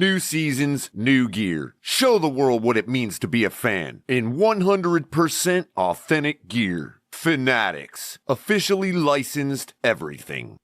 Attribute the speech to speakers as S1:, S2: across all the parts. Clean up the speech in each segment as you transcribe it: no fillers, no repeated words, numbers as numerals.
S1: New seasons, new gear. Show the world what it means to be a fan in 100% authentic gear. Fanatics, officially licensed everything.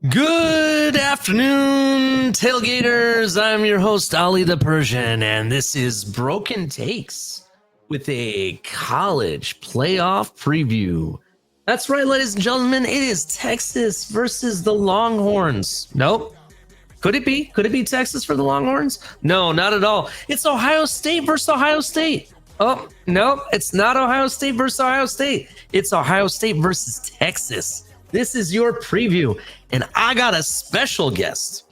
S2: Good afternoon, tailgaters. I'm your host, Ali the Persian, and this is Broken Takes with a college playoff preview. That's right, ladies and gentlemen. It is Texas versus the Longhorns. Nope. Could it be? Could it be Texas for the Longhorns? No, not at all. It's Ohio State versus Ohio State. Oh, no, it's not Ohio State versus Ohio State. It's Ohio State versus Texas. This is your preview, and I got a special guest.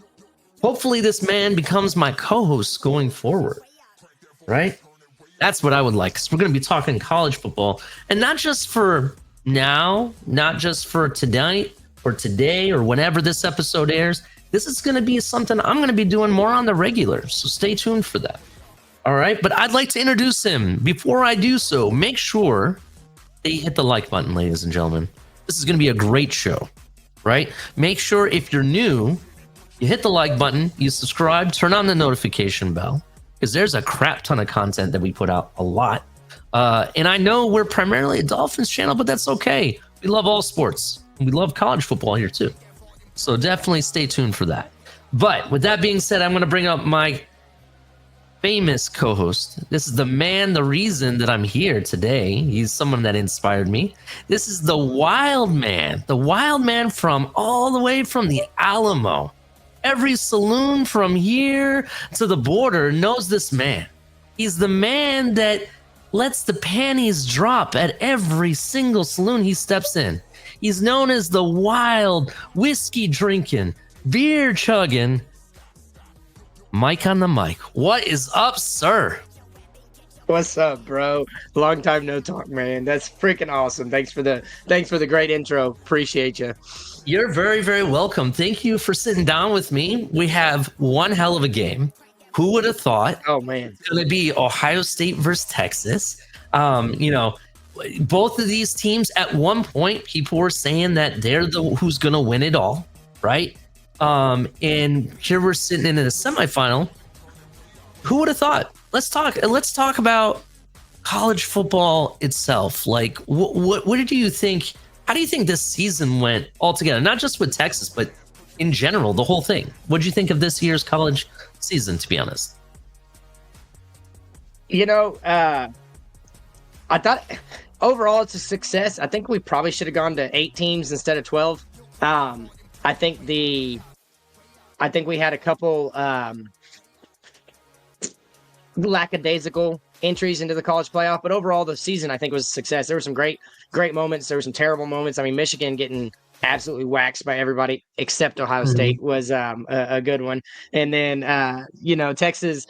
S2: Hopefully this man becomes my co-host going forward, right? That's what I would like, because we're going to be talking college football, and not just for now, not just for tonight or today or whenever this episode airs. This is going to be something I'm going to be doing more on the regular, so stay tuned for that. All right, but I'd like to introduce him. Before I do so, make sure that you hit the like button, ladies and gentlemen. This is going to be a great show, right? Make sure if you're new, you hit the like button, you subscribe, turn on the notification bell, because there's a crap ton of content that we put out a lot. And I know we're primarily a Dolphins channel, but that's okay. We love all sports. We love college football here too. So definitely stay tuned for that. But with that being said, I'm going to bring up my famous co-host. This is the man, the reason that I'm here today. He's someone that inspired me. This is the wild man from all the way from the Alamo. Every saloon from here to the border knows this man. He's the man that lets the panties drop at every single saloon he steps in. He's known as the wild, whiskey drinking, beer chugging Mike on the mic. What is up, sir?
S3: What's up, bro? Long time no talk, man. That's freaking awesome. Thanks for the great intro. Appreciate you.
S2: You're very, very welcome. Thank you for sitting down with me. We have one hell of a game. Who would have thought?
S3: Oh man,
S2: it's going to be Ohio State versus Texas. Both of these teams at one point, people were saying that they're the who's going to win it all, right? And here we're sitting in a semifinal. Who would have thought? Let's talk about college football itself. Like, what did you think? How do you think this season went altogether? Not just with Texas, but in general, the whole thing. What did you think of this year's college season, to be honest?
S3: I thought overall it's a success. I think we probably should have gone to 8 teams instead of 12. I think we had a couple lackadaisical entries into the college playoff, but overall the season I think was a success. There were some great moments. There were some terrible moments. I mean, Michigan getting absolutely waxed by everybody except Ohio State was a good one. And then Texas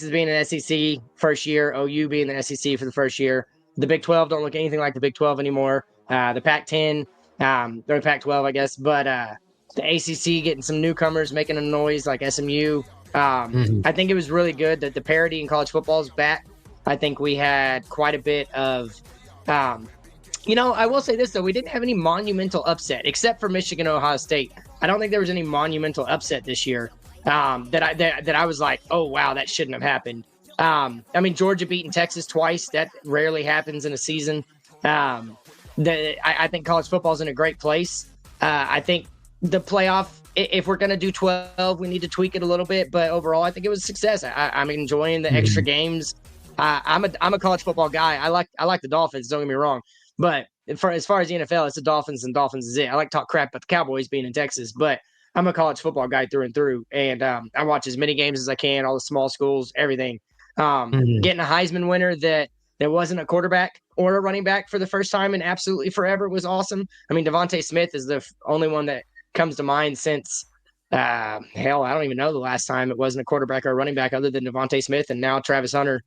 S3: being an SEC first year, OU being the SEC for the first year. The Big 12 don't look anything like the Big 12 anymore. The Pac-10, or Pac-12, I guess, but the ACC getting some newcomers making a noise like SMU. I think it was really good that the parity in college football is back. I think we had quite a bit of, I will say this though, we didn't have any monumental upset except for Michigan, Ohio State. I don't think there was any monumental upset this year that I was like, oh wow, that shouldn't have happened. I mean, Georgia beating Texas twice. That rarely happens in a season. I think college football is in a great place. I think the playoff, if we're going to do 12, we need to tweak it a little bit. But overall, I think it was a success. I'm enjoying the extra games. I'm a college football guy. I like the Dolphins. Don't get me wrong. But as far as the NFL, it's the Dolphins, and Dolphins is it. I like to talk crap about the Cowboys being in Texas, but I'm a college football guy through and through. And I watch as many games as I can, all the small schools, everything. Getting a Heisman winner that wasn't a quarterback or a running back for the first time in absolutely forever was awesome. I mean, Devontae Smith is the only one that comes to mind since I don't even know the last time it wasn't a quarterback or a running back other than Devontae Smith, and now Travis Hunter.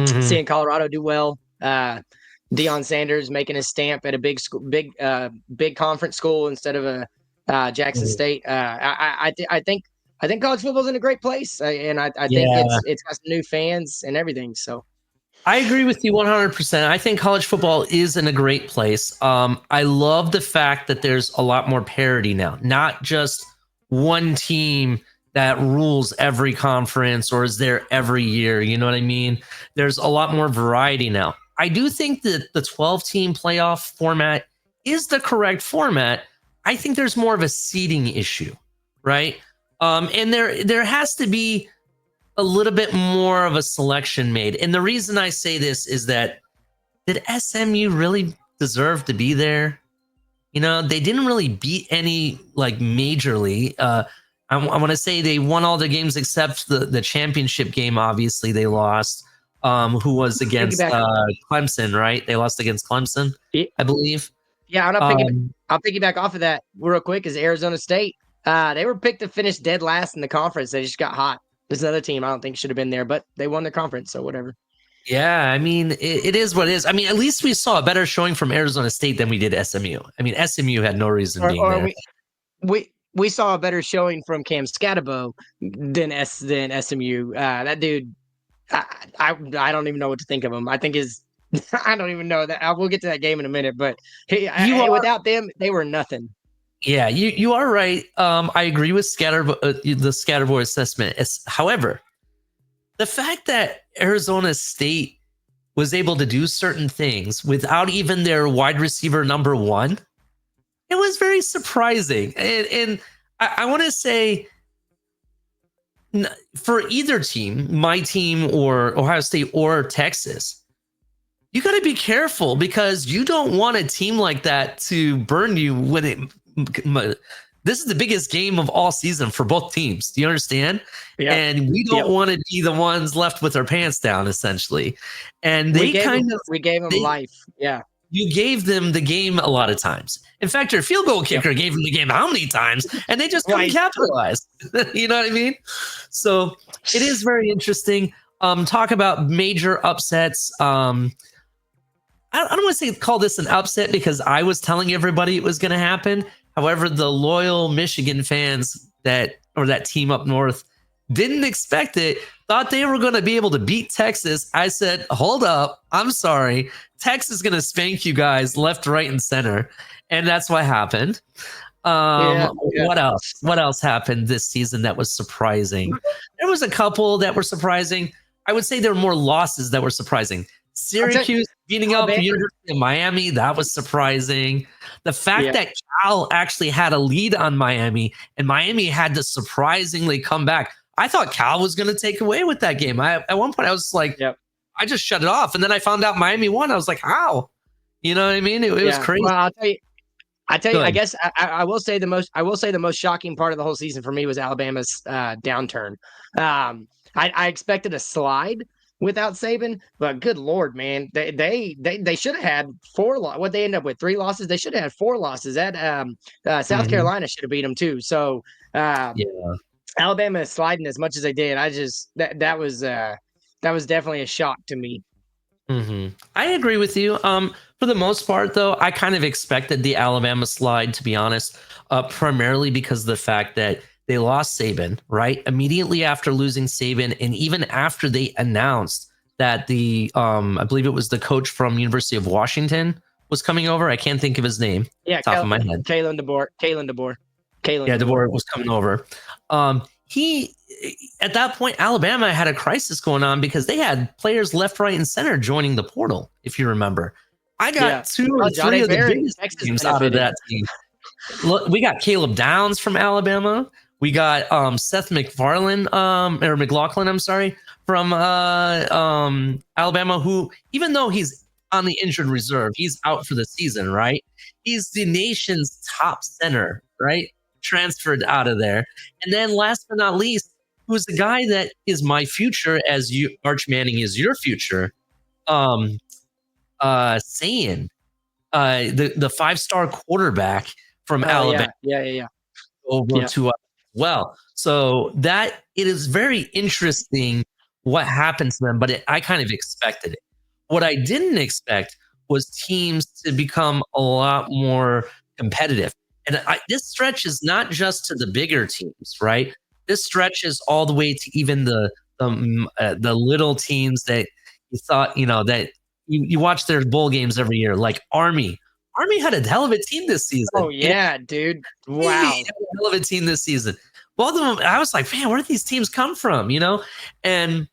S3: Seeing Colorado do well, Deion Sanders making his stamp at a big conference school instead of a Jackson State. I think college football's in a great place, and I think it's got some new fans and everything. So
S2: I agree with you 100%. I think college football is in a great place. I love the fact that there's a lot more parity now, not just one team that rules every conference or is there every year. You know what I mean? There's a lot more variety now. I do think that the 12-team playoff format is the correct format. I think there's more of a seeding issue, right? And there has to be a little bit more of a selection made. And the reason I say this is that, did SMU really deserve to be there? You know, they didn't really beat any like majorly. I want to say they won all the games except the championship game. Obviously, they lost. Who was against Clemson, right? They lost against Clemson, I believe.
S3: Yeah, I'll piggyback off of that real quick. Is Arizona State? They were picked to finish dead last in the conference. They just got hot. There's another team I don't think should have been there, but they won the conference, so whatever.
S2: Yeah, I mean, it is what it is. I mean, at least we saw a better showing from Arizona State than we did SMU. I mean, SMU had no reason being there.
S3: We saw a better showing from Cam Scatterbo than SMU. That dude, I don't even know what to think of him. I think I don't even know that. We'll get to that game in a minute, but without them, they were nothing.
S2: Yeah, you are right. I agree with the Scatterboy assessment. However, the fact that Arizona State was able to do certain things without even their wide receiver number one, it was very surprising. And I want to say, for either team, my team or Ohio State or Texas, you got to be careful because you don't want a team like that to burn you when this is the biggest game of all season for both teams. Do you understand? Yeah. And we don't want to be the ones left with our pants down, essentially. And we gave
S3: them life. Yeah.
S2: You gave them the game a lot of times. In fact, your field goal kicker gave them the game how many times, and they just couldn't capitalize. You know what I mean? So it is very interesting. Talk about major upsets. I don't want to call this an upset because I was telling everybody it was going to happen. However, the loyal Michigan fans that team up north didn't expect it, thought they were going to be able to beat Texas. I said, hold up. I'm sorry. Texas is going to spank you guys left, right, and center. And that's what happened. What else? What else happened this season that was surprising? There was a couple that were surprising. I would say there were more losses that were surprising. Syracuse beating up the University of Miami, that was surprising. The fact that Cal actually had a lead on Miami and Miami had to surprisingly come back. I thought Cal was going to take away with that game. At one point I was like, I just shut it off. And then I found out Miami won. I was like, how? You know what I mean? It was crazy.
S3: Well, I'll tell you, I guess I will say the most shocking part of the whole season for me was Alabama's downturn. I expected a slide without Saban, but good Lord, man, they should have had 4 losses. What they end up with 3 losses. They should have had 4 losses. That South Carolina should have beat them too. So Alabama is sliding as much as they did. That was definitely a shock to me.
S2: I agree with you. For the most part, though, I kind of expected the Alabama slide, to be honest, primarily because of the fact that they lost Saban, right? Immediately after losing Saban, and even after they announced that I believe it was the coach from University of Washington was coming over. I can't think of his name,
S3: Yeah,
S2: top of my head.
S3: Kalen DeBoer.
S2: Yeah, DeBoer was coming over. He at that point, Alabama had a crisis going on because they had players left, right, and center joining the portal. If you remember, I got two or three of the biggest teams out of that team. Look, we got Caleb Downs from Alabama. We got Seth McFarland, or McLaughlin, I'm sorry, from Alabama, who, even though he's on the injured reserve, he's out for the season, right? He's the nation's top center, right? Transferred out of there. And then last but not least, who's the guy that is my future as you Arch Manning is your future, saying the 5-star quarterback from Alabama over to us as well. So that it is very interesting what happened to them, but I kind of expected it. What I didn't expect was teams to become a lot more competitive. And this stretch is not just to the bigger teams, right? This stretches all the way to even the little teams that you thought, that you watch their bowl games every year, like Army. Army had a hell of a team this season.
S3: Oh yeah, dude! Wow,
S2: had a hell of a team this season. Both of them, I was like, man, where did these teams come from? And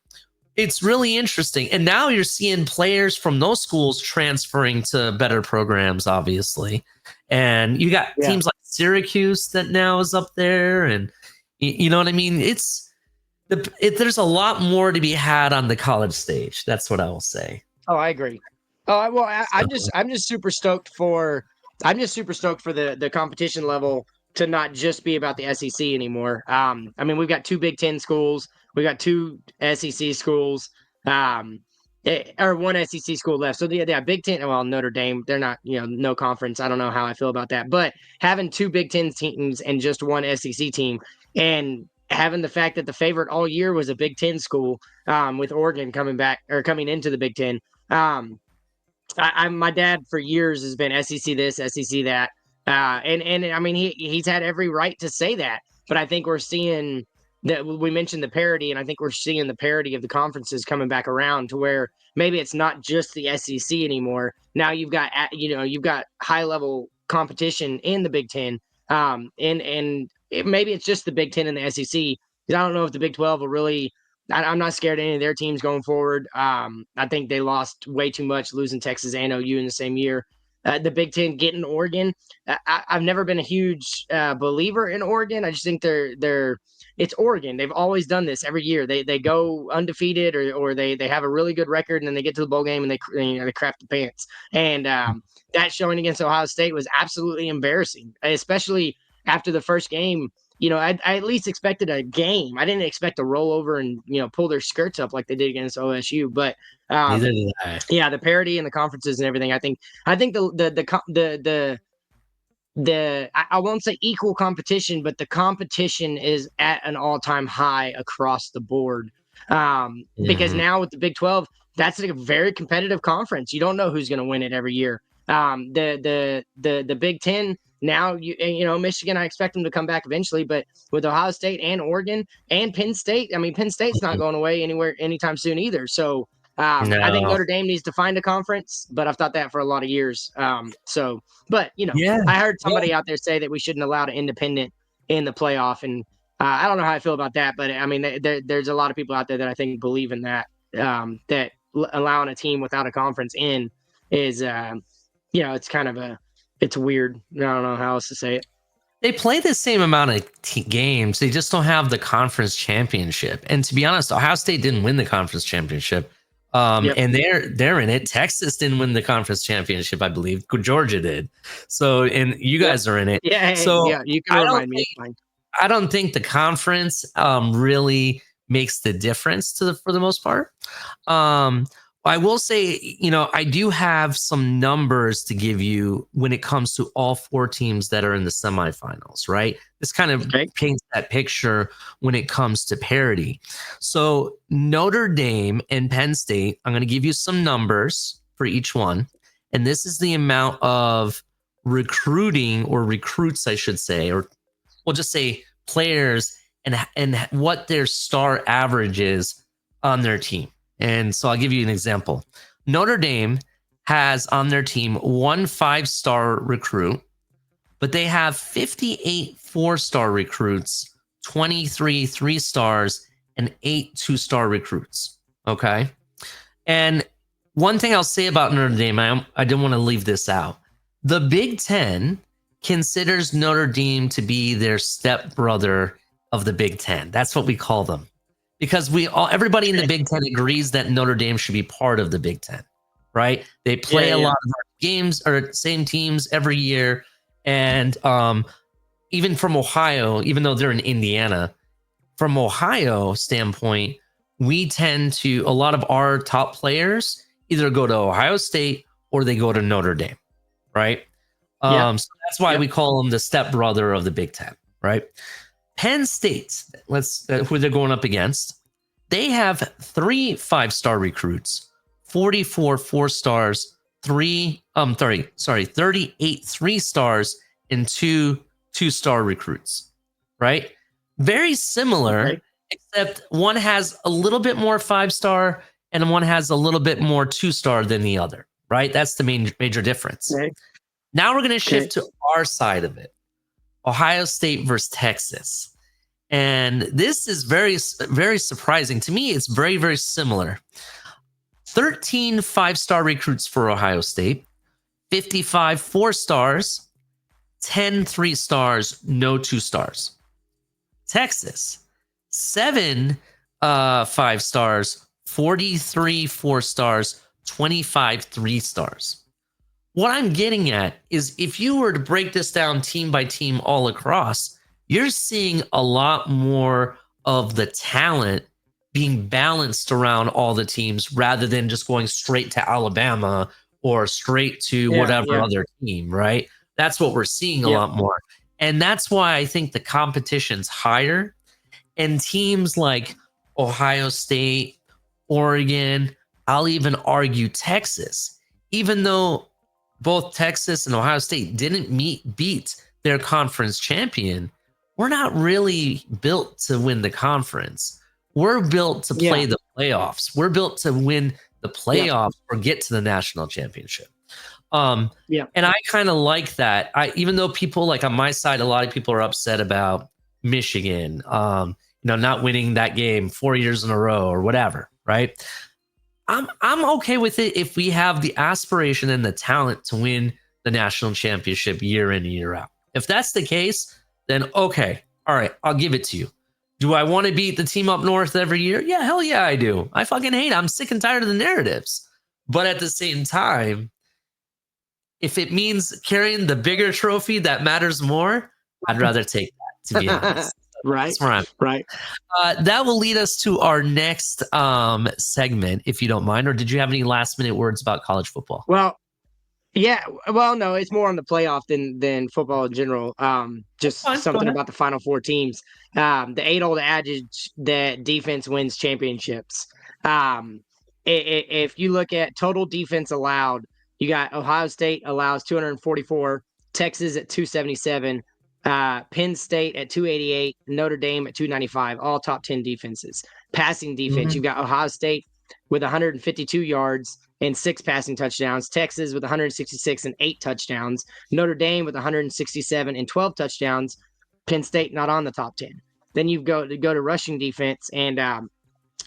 S2: it's really interesting. And now you're seeing players from those schools transferring to better programs, obviously. And you got teams like Syracuse that now is up there, and you know what I mean. There's a lot more to be had on the college stage. That's what I will say.
S3: Oh, I agree. Oh, well, I'm just super stoked for the competition level to not just be about the SEC anymore. I mean, we've got 2 Big Ten schools, we got 2 SEC schools, or 1 SEC school left. So yeah, Big Ten. Well, Notre Dame, they're not, no conference. I don't know how I feel about that, but having 2 Big Ten teams and just 1 SEC team, and having the fact that the favorite all year was a Big Ten school, with Oregon coming into the Big Ten. My dad for years has been SEC this, SEC that, and I mean he's had every right to say that, but I think we're seeing that we mentioned the parity, and I think we're seeing the parity of the conferences coming back around to where maybe it's not just the SEC anymore. Now you've got high level competition in the Big Ten, maybe it's just the Big Ten and the SEC. I don't know if the Big 12 will really. I'm not scared of any of their teams going forward. I think they lost way too much, losing Texas and OU in the same year. The Big Ten getting Oregon. I've never been a huge believer in Oregon. I just think it's Oregon. They've always done this every year. They go undefeated or they have a really good record, and then they get to the bowl game and they crap the pants. And that showing against Ohio State was absolutely embarrassing, especially after the first game. I at least expected a game. I didn't expect to roll over and pull their skirts up like they did against OSU. But
S2: Neither did I.
S3: Yeah, the parity and the conferences and everything. I think I won't say equal competition, but the competition is at an all-time high across the board. Because now with the Big 12, that's like a very competitive conference. You don't know who's going to win it every year. The Big 10. Now, Michigan, I expect them to come back eventually, but with Ohio State and Oregon and Penn State, I mean, Penn State's not going away anytime soon either. So I think Notre Dame needs to find a conference, but I've thought that for a lot of years. I heard somebody out there say that we shouldn't allow an independent in the playoff, and I don't know how I feel about that, but I mean, there's a lot of people out there that I think believe in that, that allowing a team without a conference in is, it's kind of it's weird. I don't know how else to say it.
S2: They play the same amount of games. They just don't have the conference championship. And to be honest, Ohio State didn't win the conference championship. And they're in it. Texas didn't win the conference championship, I believe. Georgia did. So, and you guys are in it.
S3: Yeah.
S2: So
S3: you can remind me.
S2: I don't think the conference really makes the difference for the most part. I will say, I do have some numbers to give you when it comes to all 4 teams that are in the semifinals, right? This kind of paints that picture when it comes to parity. So Notre Dame and Penn State, I'm going to give you some numbers for each one. And this is the amount of recruiting or recruits, I should say, or we'll just say players and what their star average is on their team. And so I'll give you an example. Notre Dame has on their team 1 5-star recruit, but they have 58 4-star recruits, 23 3-stars, and 8 2-star recruits. Okay. And one thing I'll say about Notre Dame, I didn't want to leave this out. The Big Ten considers Notre Dame to be their stepbrother of the Big Ten. That's what we call them. Because everybody in the Big Ten agrees that Notre Dame should be part of the Big Ten, right? They play a lot of our games or same teams every year. And even from Ohio, even though they're in Indiana, from Ohio standpoint, we tend to, a lot of our top players either go to Ohio State or they go to Notre Dame, right? So that's why we call them the stepbrother of the Big Ten, right? Penn State, who they're going up against, they have 3 5-star recruits, 44 4-stars, 38 3-stars, and 2 2-star recruits, right? Very similar, except one has a little bit more 5-star and one has a little bit more 2-star than the other, right? That's the major difference. Now we're going to shift to our side of it. Ohio State versus Texas. And this is very, very surprising. To me, it's very, very similar. 13 5-star recruits for Ohio State, 55 4-stars, 10 3-stars, no 2-stars. Texas, 7 5-stars, 43 4-stars, 25 3-stars. What I'm getting at is if you were to break this down team by team all across, you're seeing a lot more of the talent being balanced around all the teams rather than just going straight to Alabama or straight to whatever other team, right? That's what we're seeing a lot more. And that's why I think the competition's higher. And teams like Ohio State, Oregon, I'll even argue Texas, even though both Texas and Ohio State didn't beat their conference champion, we're not really built to win the conference. We're built to play the playoffs. We're built to win the playoffs or get to the national championship. And I kind of like that. Even though people like on my side, a lot of people are upset about Michigan, not winning that game 4 years in a row or whatever, right? I'm okay with it if we have the aspiration and the talent to win the national championship year in and year out. If that's the case, then okay, all right, I'll give it to you. Do I want to beat the team up north every year? Yeah, hell yeah, I do. I fucking hate it. I'm sick and tired of the narratives. But at the same time, if it means carrying the bigger trophy that matters more, I'd rather take that, to be honest.
S3: Right.
S2: That will lead us to our next segment, if you don't mind. Or did you have any last minute words about college football?
S3: Well, no, it's more on the playoff than football in general. Just something about the Final Four teams. The age-old adage that defense wins championships. If you look at total defense allowed, you got Ohio State allows 244, Texas at 277. Penn State at 288, Notre Dame at 295, all top 10 defenses. Passing defense, you've got Ohio State with 152 yards and 6 passing touchdowns, Texas with 166 and 8 touchdowns, Notre Dame with 167 and 12 touchdowns, Penn State not on the top 10. Then you go to rushing defense, and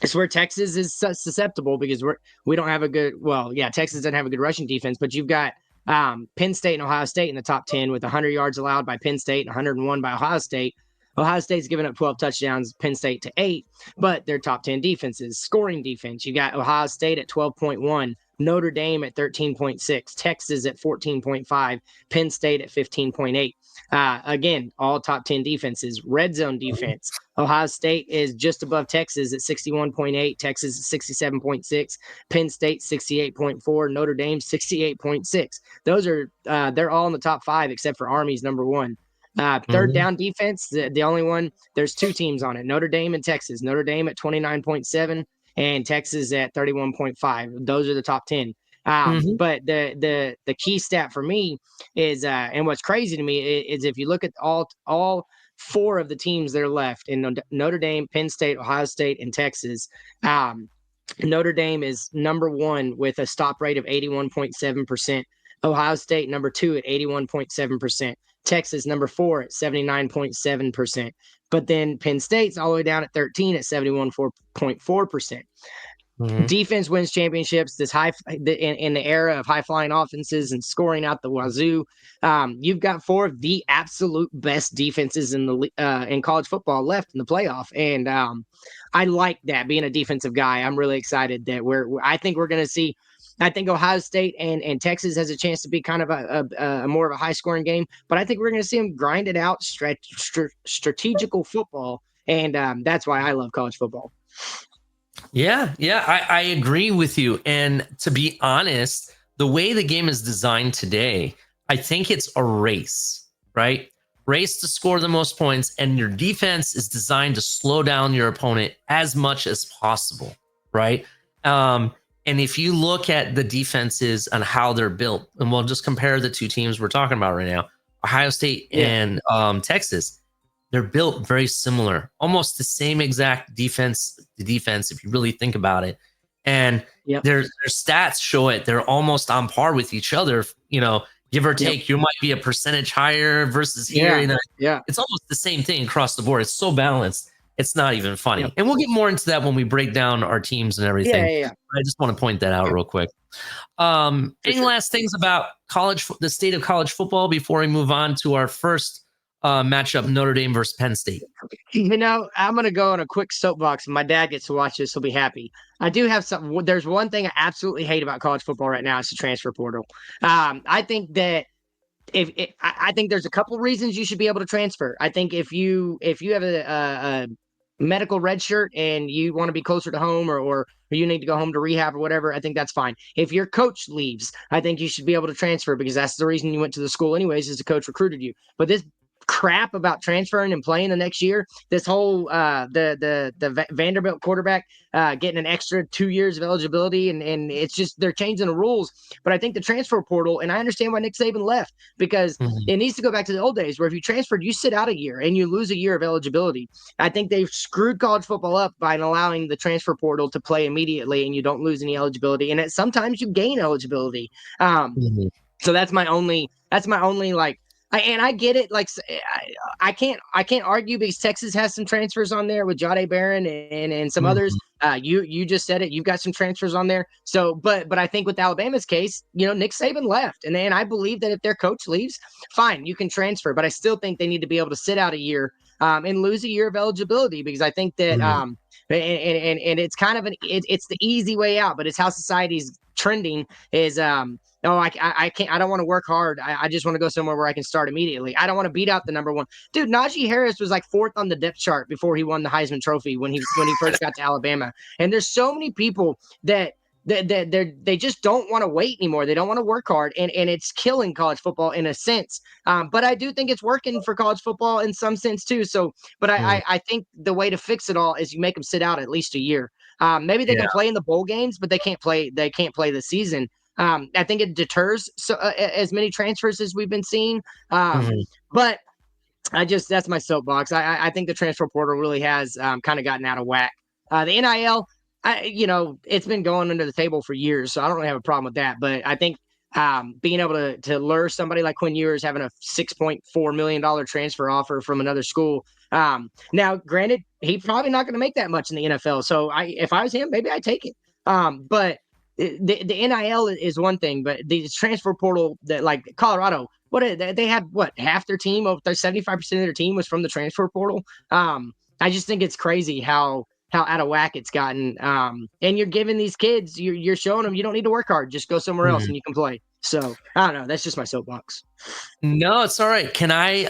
S3: it's where Texas is susceptible because we don't have a good, Texas doesn't have a good rushing defense, but you've got Penn State and Ohio State in the top 10 with 100 yards allowed by Penn State and 101 by Ohio State. Ohio State's given up 12 touchdowns, Penn State to 8, but they're top 10 defenses. Scoring defense, you got Ohio State at 12.1, Notre Dame at 13.6, Texas at 14.5, Penn State at 15.8. Again, all top 10 defenses. Red zone defense. Ohio State is just above Texas at 61.8. Texas at 67.6. Penn State 68.4. Notre Dame 68.6. Those are they're all in the top 5 except for Army's number 1. Third down defense, the only one, there's 2 teams on it, Notre Dame and Texas. Notre Dame at 29.7 and Texas at 31.5. Those are the top 10. But the key stat for me is, and what's crazy to me is if you look at all 4 of the teams that are left in Notre Dame, Penn State, Ohio State, and Texas, Notre Dame is number 1 with a stop rate of 81.7%. Ohio State number 2 at 81.7%. Texas number 4 at 79.7%. But then Penn State's all the way down at 13 at 71.4%. Defense wins championships. This in the era of high flying offenses and scoring out the wazoo, you've got 4 of the absolute best defenses in the in college football left in the playoff, and I like that. Being a defensive guy, I'm really excited that I think we're going to see. I think Ohio State and Texas has a chance to be kind of a more of a high scoring game, but I think we're going to see them grind it out, strategical football, and that's why I love college football.
S2: Yeah, I agree with you. And to be honest, the way the game is designed today, I think it's a race, right? Race to score the most points, and your defense is designed to slow down your opponent as much as possible, right? And if you look at the defenses and how they're built, and we'll just compare the 2 teams we're talking about right now, Ohio State and Texas, they're built very similar, almost the same exact defense if you really think about it. And their stats show it. They're almost on par with each other, give or take. You might be a percentage higher versus here. It's almost the same thing across the board. It's so balanced. It's not even funny. And we'll get more into that when we break down our teams and everything. I just want to point that out real quick. Any last things about the state of college football before we move on to our first matchup, Notre Dame versus Penn State?
S3: I'm going to go on a quick soapbox. If my dad gets to watch this, he'll be happy. I do have something. There's one thing I absolutely hate about college football right now. It's the transfer portal. I think that I think there's a couple reasons you should be able to transfer. I think if you have a medical red shirt and you want to be closer to home or you need to go home to rehab or whatever, I think that's fine. If your coach leaves, I think you should be able to transfer because that's the reason you went to the school anyways, is the coach recruited you. But this crap about transferring and playing the next year, this whole the Vanderbilt quarterback getting an extra 2 years of eligibility, and it's just they're changing the rules. But I think the transfer portal, and I understand why Nick Saban left, because it needs to go back to the old days where if you transferred, you sit out a year and you lose a year of eligibility. I think they've screwed college football up by allowing the transfer portal to play immediately and you don't lose any eligibility, and sometimes you gain eligibility. So that's my only like. I get it. Like I can't argue because Texas has some transfers on there with Jahdae Barron and some others. You just said it. You've got some transfers on there. So, but I think with Alabama's case, Nick Saban left, and I believe that if their coach leaves, fine, you can transfer. But I still think they need to be able to sit out a year and lose a year of eligibility, because I think that and it's kind of it's the easy way out, but it's how society's trending is no, I can't. I don't want to work hard. I just want to go somewhere where I can start immediately. I don't want to beat out the number 1 dude. Najee Harris was like 4th on the depth chart before he won the Heisman Trophy when he first got to Alabama. And there's so many people that they just don't want to wait anymore. They don't want to work hard, and it's killing college football in a sense. But I do think it's working for college football in some sense too. So, but I think the way to fix it all is you make them sit out at least a year. Maybe they can play in the bowl games, but they can't play the season. I think it deters as many transfers as we've been seeing. But that's my soapbox. I think the transfer portal really has kind of gotten out of whack. The NIL, it's been going under the table for years, so I don't really have a problem with that. But I think being able to lure somebody like Quinn Ewers having a $6.4 million transfer offer from another school. Now, granted, he's probably not going to make that much in the NFL. So if I was him, maybe I'd take it. But the NIL is one thing, but the transfer portal, that like Colorado, they had half their team, 75% of their team was from the transfer portal. I just think it's crazy how out of whack it's gotten. And you're giving these kids, you're showing them you don't need to work hard, just go somewhere else and you can play. So I don't know. That's just my soapbox.
S2: No, it's all right. Can I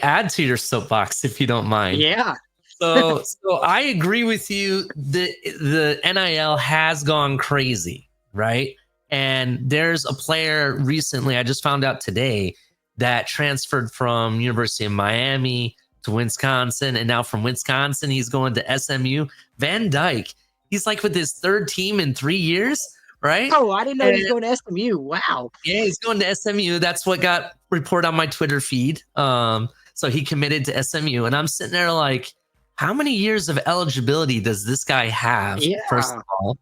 S2: add to your soapbox if you don't mind?
S3: Yeah.
S2: So I agree with you. The NIL has gone crazy, right? And there's a player recently, I just found out today, that transferred from University of Miami to Wisconsin, and now from Wisconsin he's going to SMU. Van Dyke, he's like with his third team in 3 years, right?
S3: Oh, I didn't know
S2: And,
S3: he's going to SMU. Wow.
S2: yeah, he's going to SMU. That's what got reported on my Twitter feed. So he committed to SMU, and I'm sitting there like, how many years of eligibility does this guy have?
S3: Yeah.
S2: First of all,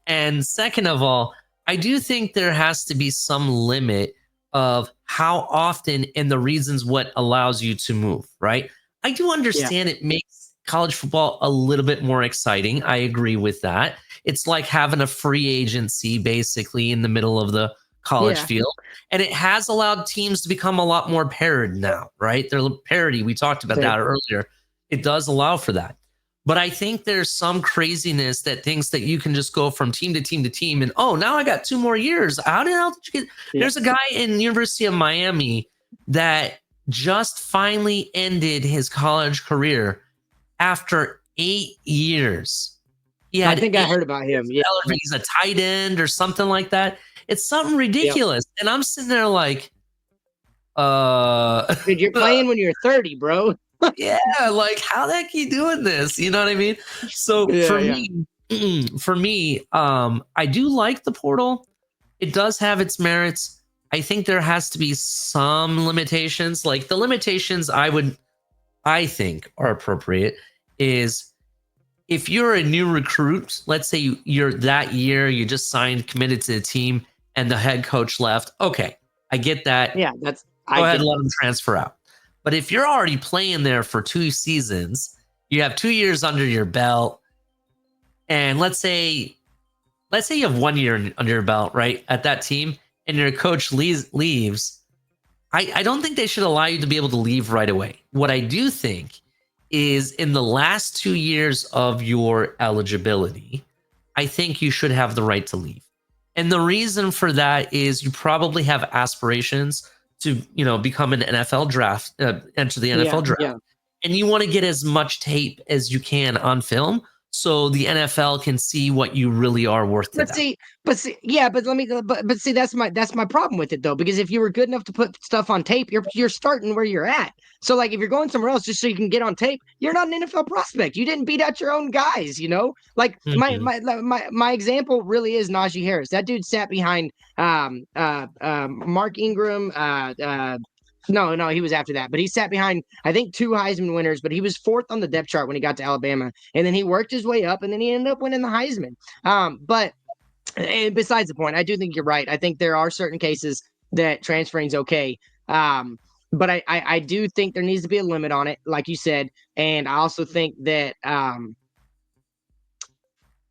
S2: and second of all, I do think there has to be some limit of how often and the reasons what allows you to move, right? I do understand it makes college football a little bit more exciting. I agree with that. It's like having a free agency basically in the middle of the college field. And it has allowed teams to become a lot more paired now, right? They're parity. We talked about that earlier. It does allow for that. But I think there's some craziness that thinks that you can just go from team to team to team and, oh, now I got 2 more years. How the hell did you get? There's a guy in University of Miami that just finally ended his college career after 8 years.
S3: I think I heard about him. Yeah.
S2: He's a tight end or something like that. It's something ridiculous. And I'm sitting there like,
S3: dude, you're playing when you're 30, bro.
S2: Yeah, like how the heck are you doing this? You know what I mean? So for me, I do like the portal. It does have its merits. I think there has to be some limitations. Like the limitations I think are appropriate is if you're a new recruit, let's say you're that year, you just signed, committed to the team, and the head coach left. Okay, I get that.
S3: Yeah,
S2: go ahead and let them transfer out. But if you're already playing there for 2 seasons, you have 2 years under your belt, and let's say you have 1 year under your belt, right, at that team, and your coach leaves, I don't think they should allow you to be able to leave right away. What I do think is in the last 2 years of your eligibility, I think you should have the right to leave. And the reason for that is you probably have aspirations to, become an NFL draft, enter the NFL draft. And you want to get as much tape as you can on film so the NFL can see what you really are worth to them.
S3: But see, that's my problem with it though, because if you were good enough to put stuff on tape, you're starting where you're at. So like if you're going somewhere else just so you can get on tape, you're not an NFL prospect. You didn't beat out your own guys, Like my example really is Najee Harris. That dude sat behind Mark Ingram, No, he was after that. But he sat behind, I think, 2 Heisman winners, but he was 4th on the depth chart when he got to Alabama. And then he worked his way up, and then he ended up winning the Heisman. And besides the point, I do think you're right. I think there are certain cases that transferring is okay. But I do think there needs to be a limit on it, like you said. And I also think that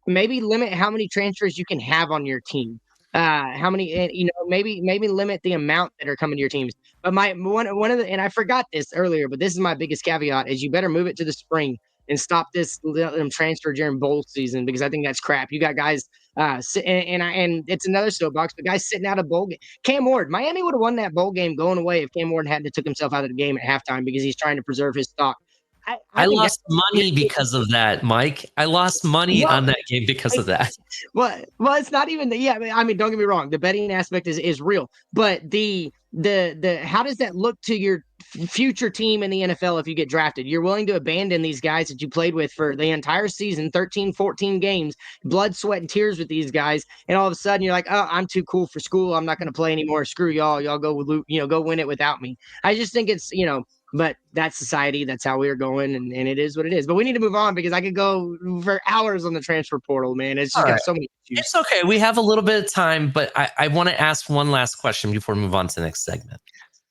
S3: maybe limit how many transfers you can have on your team. How many, maybe limit the amount that are coming to your teams. But one of the, and I forgot this earlier, but this is my biggest caveat, is you better move it to the spring and stop this transfer during bowl season, because I think that's crap. You got guys and it's another soapbox, but guys sitting out a bowl game. Cam Ward, Miami would have won that bowl game going away if Cam Ward hadn't took himself out of the game at halftime because he's trying to preserve his stock.
S2: I lost money because of that, Mike. I lost money on that game because of that.
S3: Well, it's not even I mean, don't get me wrong. The betting aspect is real, but the how does that look to your future team in the NFL if you get drafted? You're willing to abandon these guys that you played with for the entire season, 13, 14 games, blood, sweat, and tears with these guys, and all of a sudden you're like, oh, I'm too cool for school. I'm not going to play anymore. Screw y'all. Y'all go win it without me. I just think it's But that's society. That's how we're going, and it is what it is. But we need to move on because I could go for hours on the transfer portal, man. It's just got so many issues.
S2: It's okay. We have a little bit of time, but I want to ask one last question before we move on to the next segment.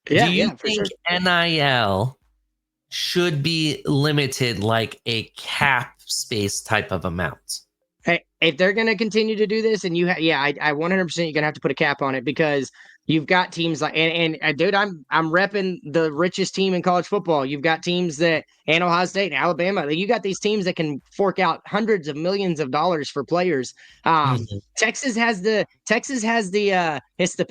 S2: Do you think NIL should be limited like a cap space type of amount?
S3: Hey, if they're going to continue to do this, and I 100% you're going to have to put a cap on it, because You've got teams like and dude, I'm repping the richest team in college football. You've got teams and Ohio State and Alabama. You got these teams that can fork out hundreds of millions of dollars for players.
S2: Mhm.
S3: Texas has the it's the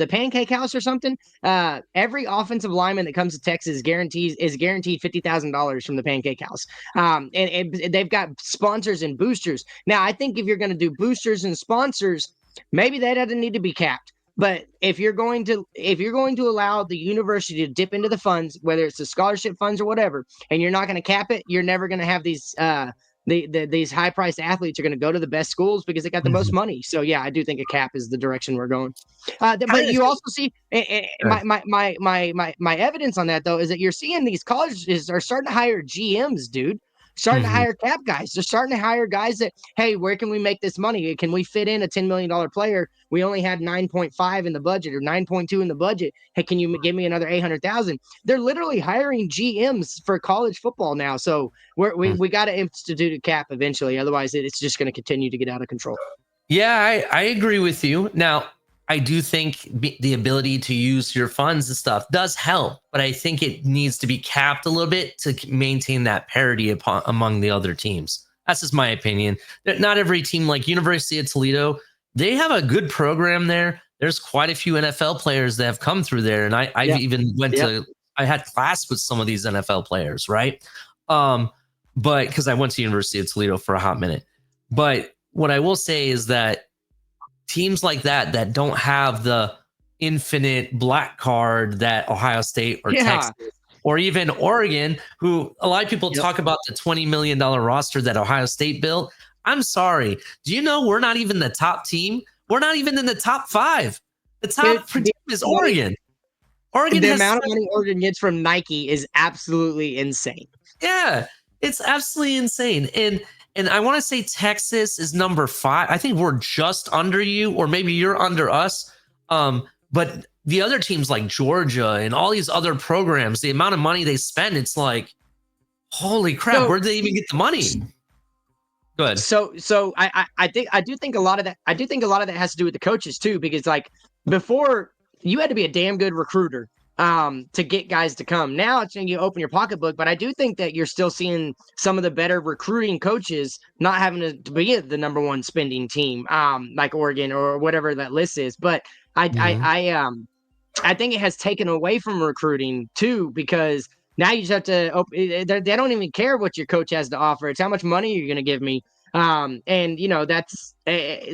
S3: pancake house or something. Every offensive lineman that comes to Texas is guaranteed $50,000 from the pancake house. And they've got sponsors and boosters. Now, I think if you're going to do boosters and sponsors, maybe that doesn't need to be capped. But if you're going to allow the university to dip into the funds, whether it's the scholarship funds or whatever, and you're not going to cap it, you're never going to have these these high priced athletes are going to go to the best schools because they got the most
S2: Mhm.
S3: money. So yeah, I do think a cap is the direction we're going. But
S2: Kind of
S3: you also see
S2: sure.
S3: my evidence on that though is that you're seeing these colleges are starting to hire GMs, dude. Starting to
S2: Mhm.
S3: hire cap guys. They're starting to hire guys that, hey, where can we make this money? Can we fit in a $10 million player? We only had 9.5 in the budget or 9.2 in the budget. Hey, can you give me another 800,000? They're literally hiring GMs for college football now. So we got to institute a cap eventually. Otherwise, it's just going to continue to get out of control.
S2: Yeah, I agree with you. Now, I do think the ability to use your funds and stuff does help, but I think it needs to be capped a little bit to maintain that parity among the other teams. That's just my opinion. Not every team, like University of Toledo, they have a good program there. There's quite a few NFL players that have come through there, and I've
S3: Yeah.
S2: even went
S3: Yep.
S2: to I had class with some of these NFL players, right? Um, but because I went to University of Toledo for a hot minute, but what I will say is that teams like that don't have the infinite black card that Ohio State or
S3: Yeah.
S2: Texas or even Oregon, who a lot of people
S3: Yep.
S2: talk about the $20 million roster that Ohio State built. I'm sorry. Do you know we're not even the top team? We're not even in the top 5. The top
S3: Dude,
S2: team is Oregon. Oregon
S3: the
S2: has,
S3: amount of money Oregon gets from Nike is absolutely insane.
S2: yeah, it's absolutely insane. And I want to say Texas is number 5. I think we're just under you, or maybe you're under us. But the other teams like Georgia and all these other programs, the amount of money they spend, it's like, holy crap,
S3: So-
S2: where did they even get the money? Good.
S3: So I do think a lot of that has to do with the coaches too, because like before you had to be a damn good recruiter to get guys to come. Now it's you open your pocketbook, but I do think that you're still seeing some of the better recruiting coaches not having to be the number one spending team like Oregon or whatever that list is. But I think it has taken away from recruiting too, because now you just have to they don't even care what your coach has to offer. It's how much money you're going to give me. And you know, that's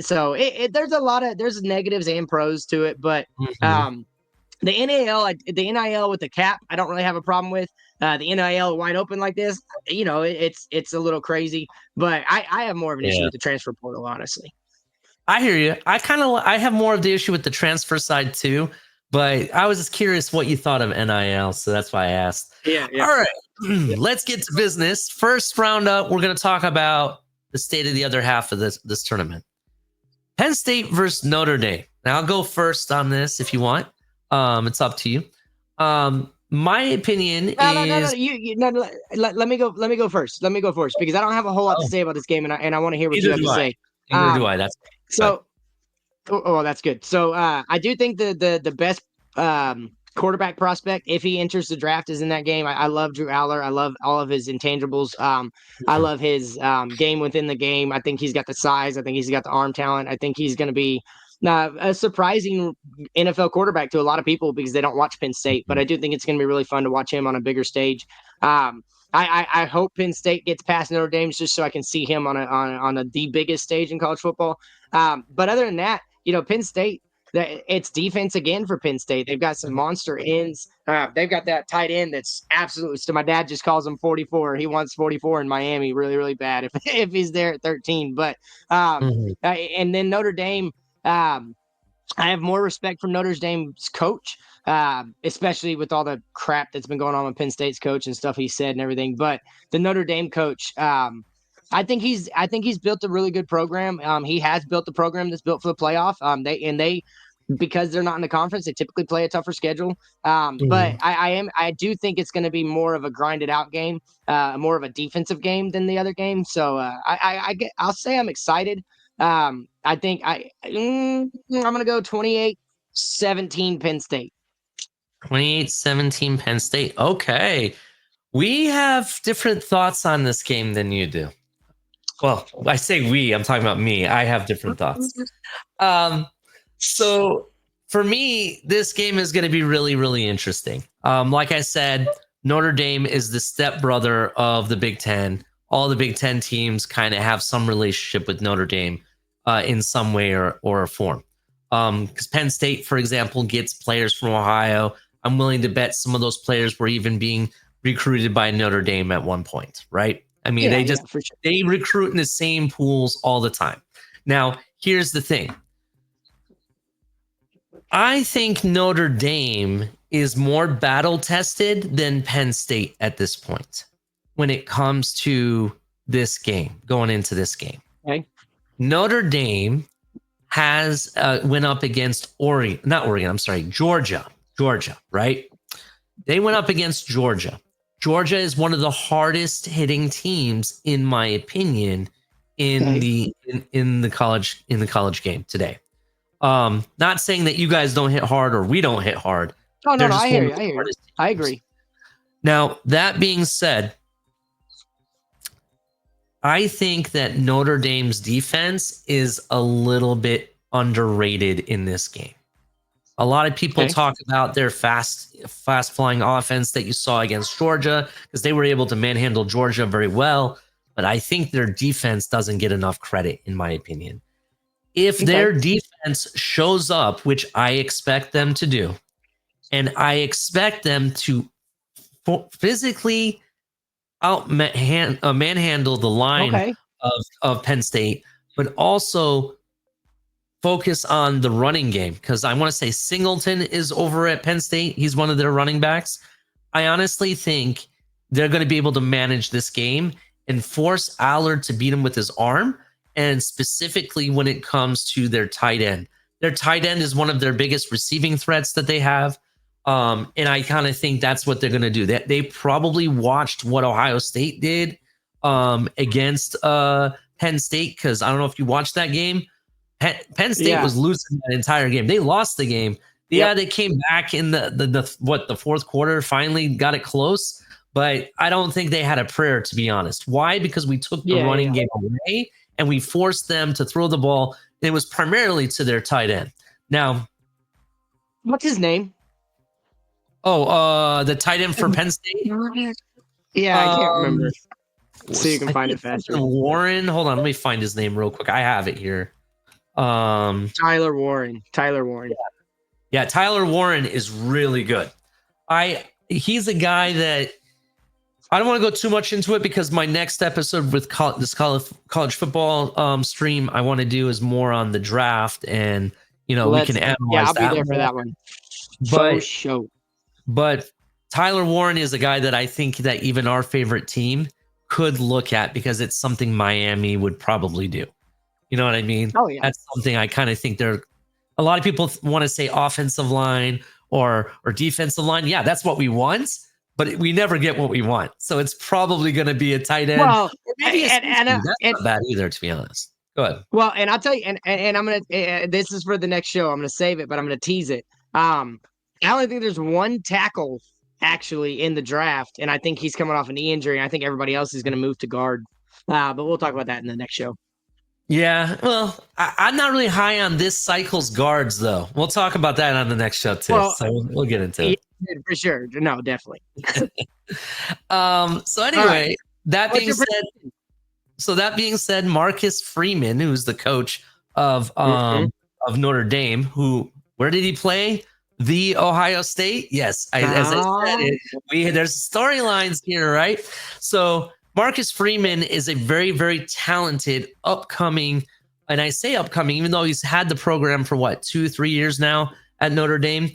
S3: so there's negatives and pros to it, but
S2: Mhm.
S3: the NIL with the cap, I don't really have a problem with. The NIL wide open like this, you know, it's a little crazy, but I have more of an issue
S2: Yeah.
S3: with the transfer portal, honestly.
S2: I hear you. I have more of the issue with the transfer side too, but I was just curious what you thought of NIL, so that's why I asked.
S3: Yeah.
S2: All right, let's get to business. First round up, we're going to talk about the state of the other half of this tournament. Penn State versus Notre Dame. Now I'll go first on this if you want. It's up to you. My opinion
S3: No.
S2: is
S3: Let me go. Let me go first. Let me go first because I don't have a whole lot to say about this game, and I want to hear what you
S2: neither
S3: have
S2: do
S3: to
S2: I.
S3: say.
S2: Neither do I. That's
S3: So, well, that's good. So, I do think the best quarterback prospect, if he enters the draft, is in that game. I love Drew Aller. I love all of his intangibles. I love his game within the game. I think he's got the size. I think he's got the arm talent. I think he's going to be a surprising NFL quarterback to a lot of people because they don't watch Penn State. But I do think it's going to be really fun to watch him on a bigger stage. I hope Penn State gets past Notre Dame just so I can see him on the biggest stage in college football. But other than that, you know, Penn State, it's defense again for Penn State. They've got some monster ends. They've got that tight end that's absolutely. So my dad just calls him 44. He wants 44 in Miami really, really bad if he's there at 13. But and then Notre Dame. I have more respect for Notre Dame's coach, especially with all the crap that's been going on with Penn State's coach and stuff he said and everything. But the Notre Dame coach, I think he's built a really good program. He has built the program that's built for the playoff. They because they're not in the conference, they typically play a tougher schedule. But I do think it's going to be more of a grinded out game, more of a defensive game than the other game. So I'll say I'm excited. I think I'm going to go 28. 28-17 Penn State.
S2: 28-17 Penn State. Okay. We have different thoughts on this game than you do. Well, I say we, I'm talking about me. I have different thoughts. So for me, this game is going to be really, really interesting. Like I said, Notre Dame is the stepbrother of the Big Ten. All the Big Ten teams kind of have some relationship with Notre Dame in some way or form. Because Penn State, for example, gets players from Ohio. I'm willing to bet some of those players were even being recruited by Notre Dame at one point, right? I mean, for sure. They recruit in the same pools all the time. Now, here's the thing. I think Notre Dame is more battle tested than Penn State at this point when it comes to this game, going into this game.
S3: Okay.
S2: Notre Dame has went up against Georgia, right? They went up against Georgia. Georgia is one of the hardest hitting teams, in my opinion, in the college game today. Not saying that you guys don't hit hard or we don't hit hard.
S3: Oh, no, I hear you. I agree.
S2: Now, that being said, I think that Notre Dame's defense is a little bit underrated in this game. A lot of people talk about their fast flying offense that you saw against Georgia because they were able to manhandle Georgia very well. But I think their defense doesn't get enough credit, in my opinion. If their defense shows up, which I expect them to do, and I expect them to physically manhandle the line of Penn State, but also focus on the running game, because I want to say Singleton is over at Penn State. He's one of their running backs. I honestly think they're going to be able to manage this game and force Allard to beat him with his arm, and specifically when it comes to their tight end. Their tight end is one of their biggest receiving threats that they have. And I kind of think that's what they're going to do. They probably watched what Ohio State did against Penn State, because I don't know if you watched that game. Penn State was losing that entire game. They lost the game. Yeah, they came back in the fourth quarter, finally got it close. But I don't think they had a prayer, to be honest. Why? Because we took the running game away and we forced them to throw the ball. It was primarily to their tight end. Now,
S3: what's his name?
S2: Oh, the tight end for Penn State?
S3: Yeah, I can't remember. So you can find it faster.
S2: Warren. Hold on, let me find his name real quick. I have it here.
S3: Tyler Warren.
S2: Yeah, Tyler Warren is really good. He's a guy that I don't want to go too much into it, because my next episode with this college football stream I want to do is more on the draft, and we can analyze that.
S3: Yeah, I'll be there for that one. For sure.
S2: But Tyler Warren is a guy that I think that even our favorite team could look at, because it's something Miami would probably do. You know what I mean?
S3: Oh, yeah.
S2: That's something I kind of think a lot of people want to say offensive line or defensive line. Yeah, that's what we want, but we never get what we want. So it's probably going to be a tight end.
S3: Well,
S2: that's not bad either, to be honest. Go ahead.
S3: Well, and I'll tell you, and I'm going to, this is for the next show. I'm going to save it, but I'm going to tease it. I only think there's one tackle actually in the draft, and I think he's coming off a knee injury. And I think everybody else is going to move to guard. But we'll talk about that in the next show. Yeah,
S2: well, I'm not really high on this cycle's guards, though. We'll talk about that on the next show, too. Well, so we'll get into it.
S3: For sure. No, definitely.
S2: So anyway, that being said, Marcus Freeman, who's the coach of Notre Dame, where did he play? The Ohio State? Yes. As I said, there's storylines here, right? So Marcus Freeman is a very, very talented upcoming, and I say upcoming, even though he's had the program for 2-3 years now at Notre Dame.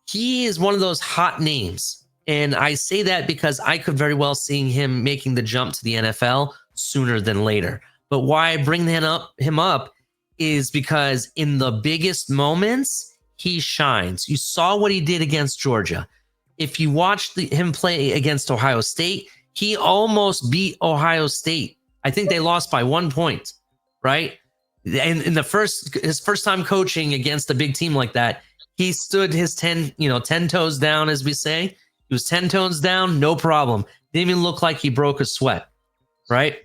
S2: He is one of those hot names. And I say that because I could very well see him making the jump to the NFL sooner than later. But why I bring him up is because in the biggest moments, he shines. You saw what he did against Georgia. If you watched him play against Ohio State, he almost beat Ohio State. I think they lost by 1 point, right? And in his first time coaching against a big team like that, he stood his 10 toes down, as we say. He was 10 toes down, no problem. Didn't even look like he broke a sweat, right?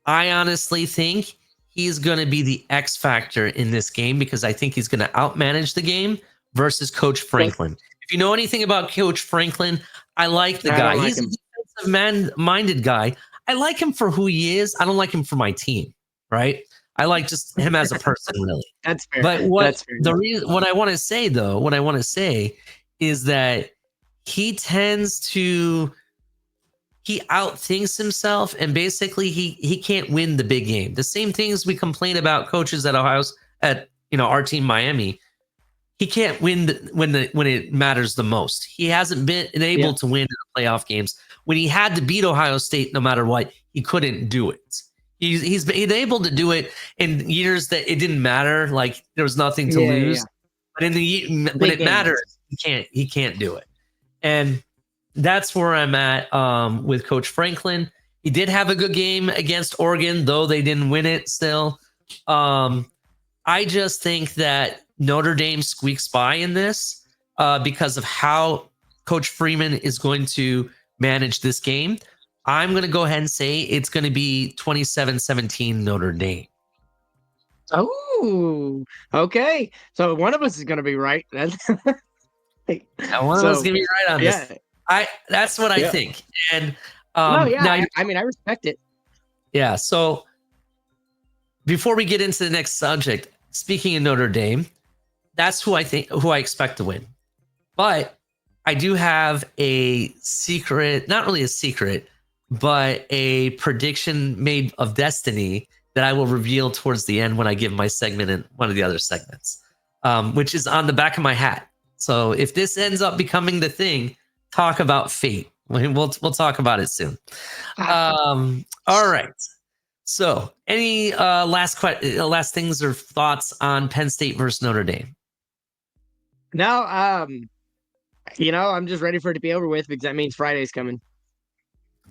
S2: I honestly think he's going to be the X factor in this game because I think he's going to outmanage the game versus Coach Franklin. If you know anything about Coach Franklin, I like the guy. He's a defensive-minded guy. I like him for who he is. I don't like him for my team, right? I like just him as a person, really.
S3: That's fair.
S2: But what I want to say, though, is that he outthinks himself, and basically he can't win the big game. The same things we complain about coaches at our team Miami. He can't win when it matters the most. He hasn't been able to win in the playoff games. When he had to beat Ohio State, no matter what, he couldn't do it. He's been able to do it in years that it didn't matter, like there was nothing to lose. Yeah. But when it matters, he can't do it. And that's where I'm at with Coach Franklin. He did have a good game against Oregon, though they didn't win it still. I just think that Notre Dame squeaks by in this because of how Coach Freeman is going to manage this game. I'm going to go ahead and say it's going to be 27-17 Notre Dame.
S3: Oh, okay. So one of us is going to be right.
S2: One of us is going to be right on this. That's what I think. And
S3: now, I respect it.
S2: Yeah. So before we get into the next subject, speaking of Notre Dame, that's who I expect to win. But I do have a secret, not really a secret, but a prediction made of destiny that I will reveal towards the end when I give my segment in one of the other segments, which is on the back of my hat. So if this ends up becoming the thing, talk about fate. We'll talk about it soon. All right. So any last things or thoughts on Penn State versus Notre Dame?
S3: No, I'm just ready for it to be over with because that means Friday's coming.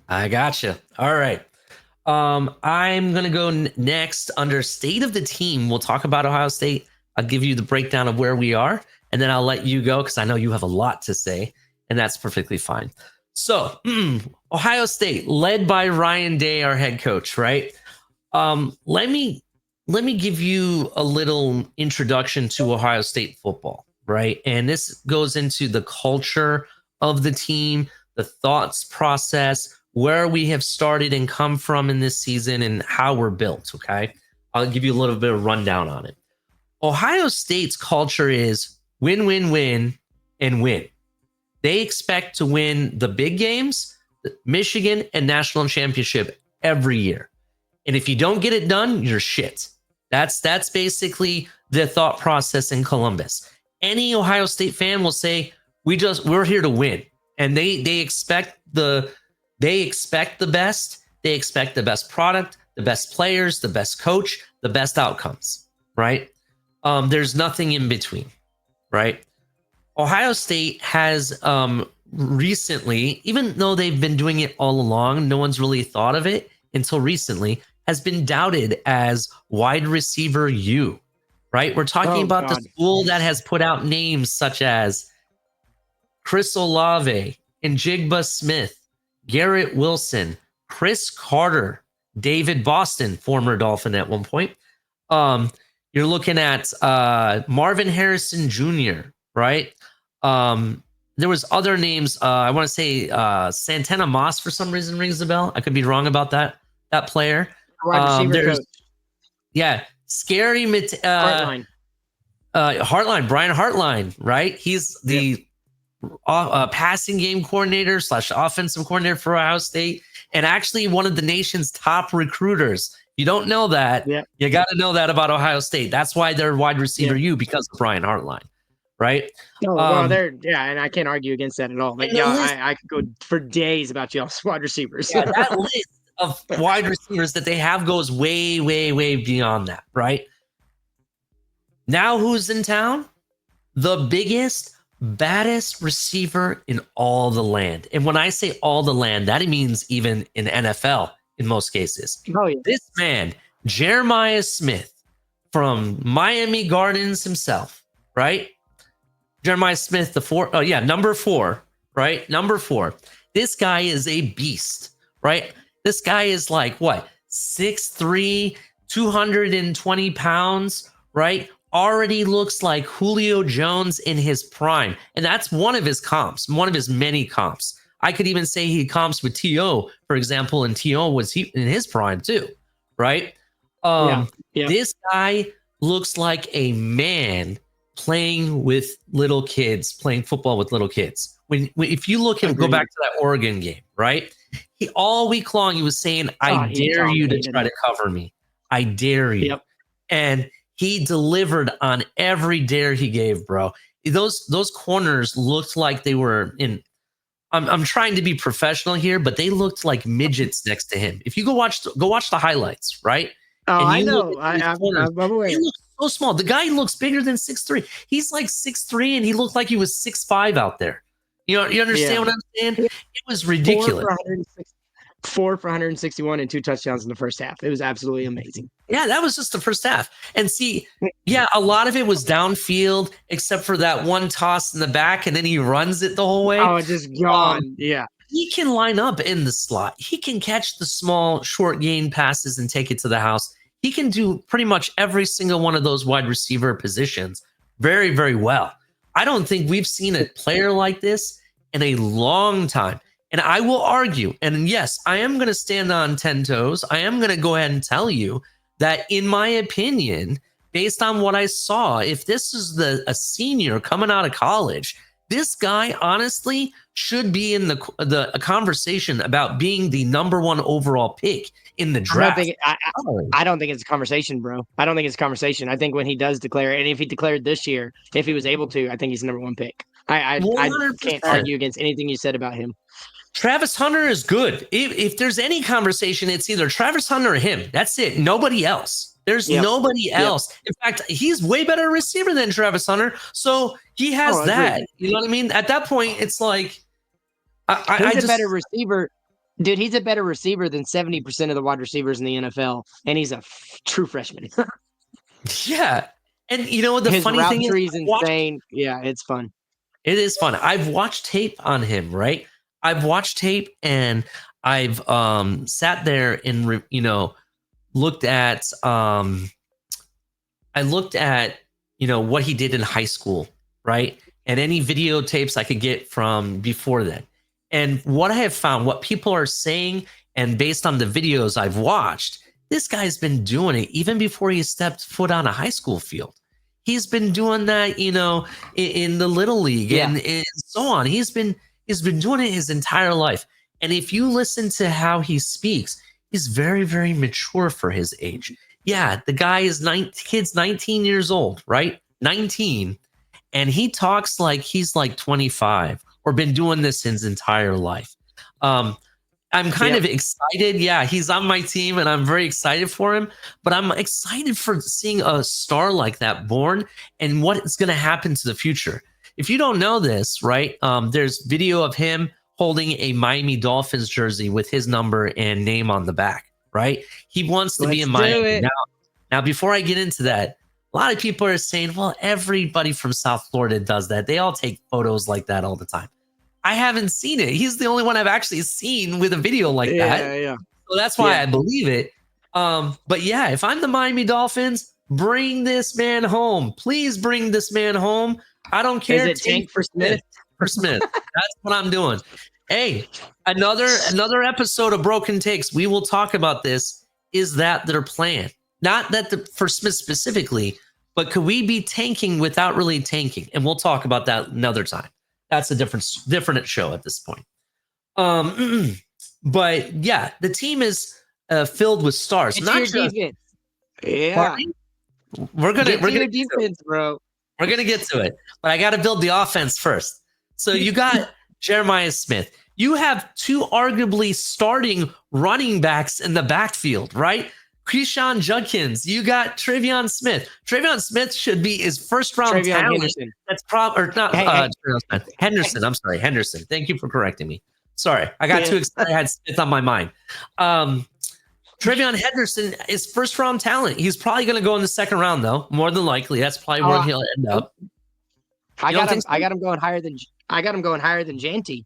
S2: I gotcha. All right. I'm going to go next under state of the team. We'll talk about Ohio State. I'll give you the breakdown of where we are, and then I'll let you go because I know you have a lot to say, and that's perfectly fine. So, Ohio State, led by Ryan Day, our head coach, right? Let me give you a little introduction to Ohio State football, right? And this goes into the culture of the team, the thoughts process, where we have started and come from in this season and how we're built, okay? I'll give you a little bit of rundown on it. Ohio State's culture is win, win, win, and win. They expect to win the big games, Michigan and national championship every year. And if you don't get it done, you're shit. That's basically the thought process in Columbus. Any Ohio State fan will say, we're here to win. And they expect the best. They expect the best product, the best players, the best coach, the best outcomes, right? There's nothing in between, right? Ohio State has recently, even though they've been doing it all along, no one's really thought of it until recently, has been doubted as wide receiver U, right? We're talking about the school that has put out names such as Chris Olave, Njigba Smith, Garrett Wilson, Chris Carter, David Boston, former Dolphin at one point. You're looking at Marvin Harrison Jr., right? There was other names. I want to say Santana Moss for some reason rings a bell. I could be wrong about that player.
S3: Coach.
S2: Yeah, scary
S3: Hartline.
S2: Brian Hartline, right? He's the passing game coordinator / offensive coordinator for Ohio State, and actually one of the nation's top recruiters. You don't know that. Yeah. You got to know that about Ohio State. That's why they're wide receiver U, because of Brian Hartline, right?
S3: And I can't argue against that at all. Like, I could go for days about y'all's wide receivers.
S2: Yeah, that list of wide receivers that they have goes way, way, way beyond that, right? Now who's in town? The biggest, baddest receiver in all the land. And when I say all the land, that means even in NFL in most cases.
S3: Oh, yeah.
S2: This man, Jeremiah Smith, from Miami Gardens himself, right? Jeremiah Smith, number 4, right? Number 4. This guy is a beast, right? This guy is like what? 6'3", 220 pounds, right? Already looks like Julio Jones in his prime. And that's one of his comps, one of his many comps. I could even say he comps with T.O., for example, and T.O. was in his prime too, right? This guy looks like a man playing with little kids, playing football with little kids. If you look and go back to that Oregon game, right? All week long, he was saying, I dare you to try to cover me. I dare you.
S3: Yep.
S2: And he delivered on every dare he gave, bro. Those corners looked like they were in. I'm trying to be professional here, but they looked like midgets next to him. If you go watch the highlights, right?
S3: Oh, I know. I'm aware.
S2: He looks so small. The guy looks bigger than 6'3". He's like 6'3", and he looked like he was 6'5" out there. You understand what I'm saying? It was ridiculous.
S3: 4 for 161 and 2 touchdowns in the first half. It was absolutely amazing.
S2: Yeah, that was just the first half. And see, a lot of it was downfield, except for that one toss in the back, and then he runs it the whole way.
S3: Oh, it's just gone.
S2: He can line up in the slot. He can catch the small, short gain passes and take it to the house. He can do pretty much every single one of those wide receiver positions very, very well. I don't think we've seen a player like this in a long time. And I will argue, and yes, I am going to stand on 10 toes. I am going to go ahead and tell you that, in my opinion, based on what I saw, if this is a senior coming out of college, this guy honestly should be in the conversation about being the number 1 overall pick in the draft.
S3: I don't think it's a conversation, bro. I don't think it's a conversation. I think when he does declare, and if he declared this year, if he was able to, I think he's the number 1 pick. I can't argue against anything you said about him.
S2: Travis Hunter is good. If there's any conversation, it's either Travis Hunter or him. That's it. Nobody else. There's nobody else. In fact, he's way better receiver than Travis Hunter. So he has that. You know what I mean? At that point, it's like
S3: he's a better receiver. Dude, he's a better receiver than 70% of the wide receivers in the NFL. And he's a true freshman.
S2: Yeah. And you know what the funny thing is?
S3: His route tree's insane. Yeah, it's fun.
S2: It is fun. I've watched tape on him, right? I've watched tape and I've sat there and looked at what he did in high school, right? And any videotapes I could get from before then. And what I have found, what people are saying, and based on the videos I've watched, this guy's been doing it even before he stepped foot on a high school field. He's been doing that, in the Little League and so on. He's been doing it his entire life. And if you listen to how he speaks, he's very, very mature for his age. Yeah, the guy is 19 years old, right? 19. And he talks like he's like 25 or been doing this his entire life. I'm kind of excited. Yeah, he's on my team and I'm very excited for him. But I'm excited for seeing a star like that born and what is going to happen to the future. If you don't know this, right, there's video of him holding a Miami Dolphins jersey with his number and name on the back, right? He wants to be in Miami. Now, before I get into that, a lot of people are saying, well, everybody from South Florida does that. They all take photos like that all the time. I haven't seen it. He's the only one I've actually seen with a video like that.
S3: Yeah.
S2: So that's why I believe it. But yeah, if I'm the Miami Dolphins, bring this man home. Please bring this man home. I don't care.
S3: Is it Tank for Smith?
S2: For Smith. That's what I'm doing. Hey, another episode of Broken Takes. We will talk about this. Is that their plan? Not that for Smith specifically, but could we be tanking without really tanking? And we'll talk about that another time. That's a different show at this point. But yeah, the team is filled with stars.
S3: It's
S2: not
S3: your
S2: just
S3: defense. Yeah,
S2: we're gonna
S3: defense, bro.
S2: We're gonna get to it, but I got to build the offense first. So you got Jeremiah Smith. You have 2 arguably starting running backs in the backfield, right? Keyshawn Judkins. You got Travion Smith. Travion Smith should be his first round talent.
S3: Henderson.
S2: That's or not Henderson. I'm sorry, Henderson. Thank you for correcting me. Sorry, I got too excited. I had Smith on my mind. Travion Henderson is first round talent. He's probably going to go in the second round, though. More than likely, that's probably where he'll end up.
S3: I got him. So? I got him going higher than. I got him going higher than Janty.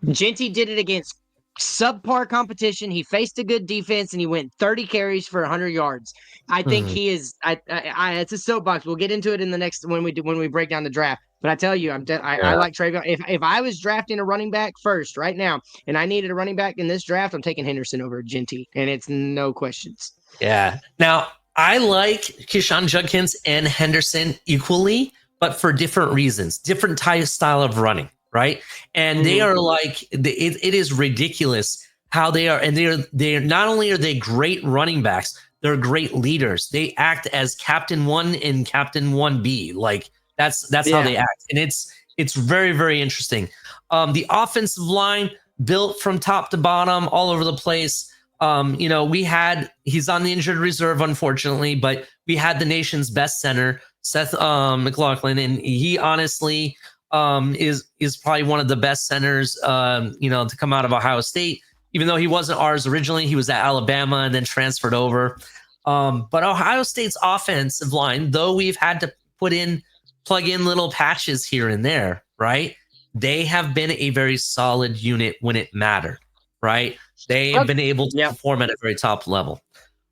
S3: Janty did it against subpar competition. He faced a good defense, and he went 30 carries for 100 yards. I think he is. It's a soapbox. We'll get into it in the next when we break down the draft. But I tell you, I like Travion. If I was drafting a running back first right now, and I needed a running back in this draft, I'm taking Henderson over Janty, and it's no questions.
S2: Yeah. Now I like Keyshawn Judkins and Henderson equally, but for different reasons, different style of running. Right. And they are like, it is ridiculous how they are. And they're not only are they great running backs, they're great leaders. They act as Captain 1 and Captain 1B. Like that's how they act. And it's very, very interesting. The offensive line built from top to bottom all over the place. He's on the injured reserve, unfortunately, but we had the nation's best center, Seth McLaughlin, and he honestly is probably one of the best centers, to come out of Ohio State, even though he wasn't ours originally. He was at Alabama and then transferred over. But Ohio State's offensive line, though we've had to plug in little patches here and there, right? They have been a very solid unit when it mattered, right? They have been able to perform at a very top level.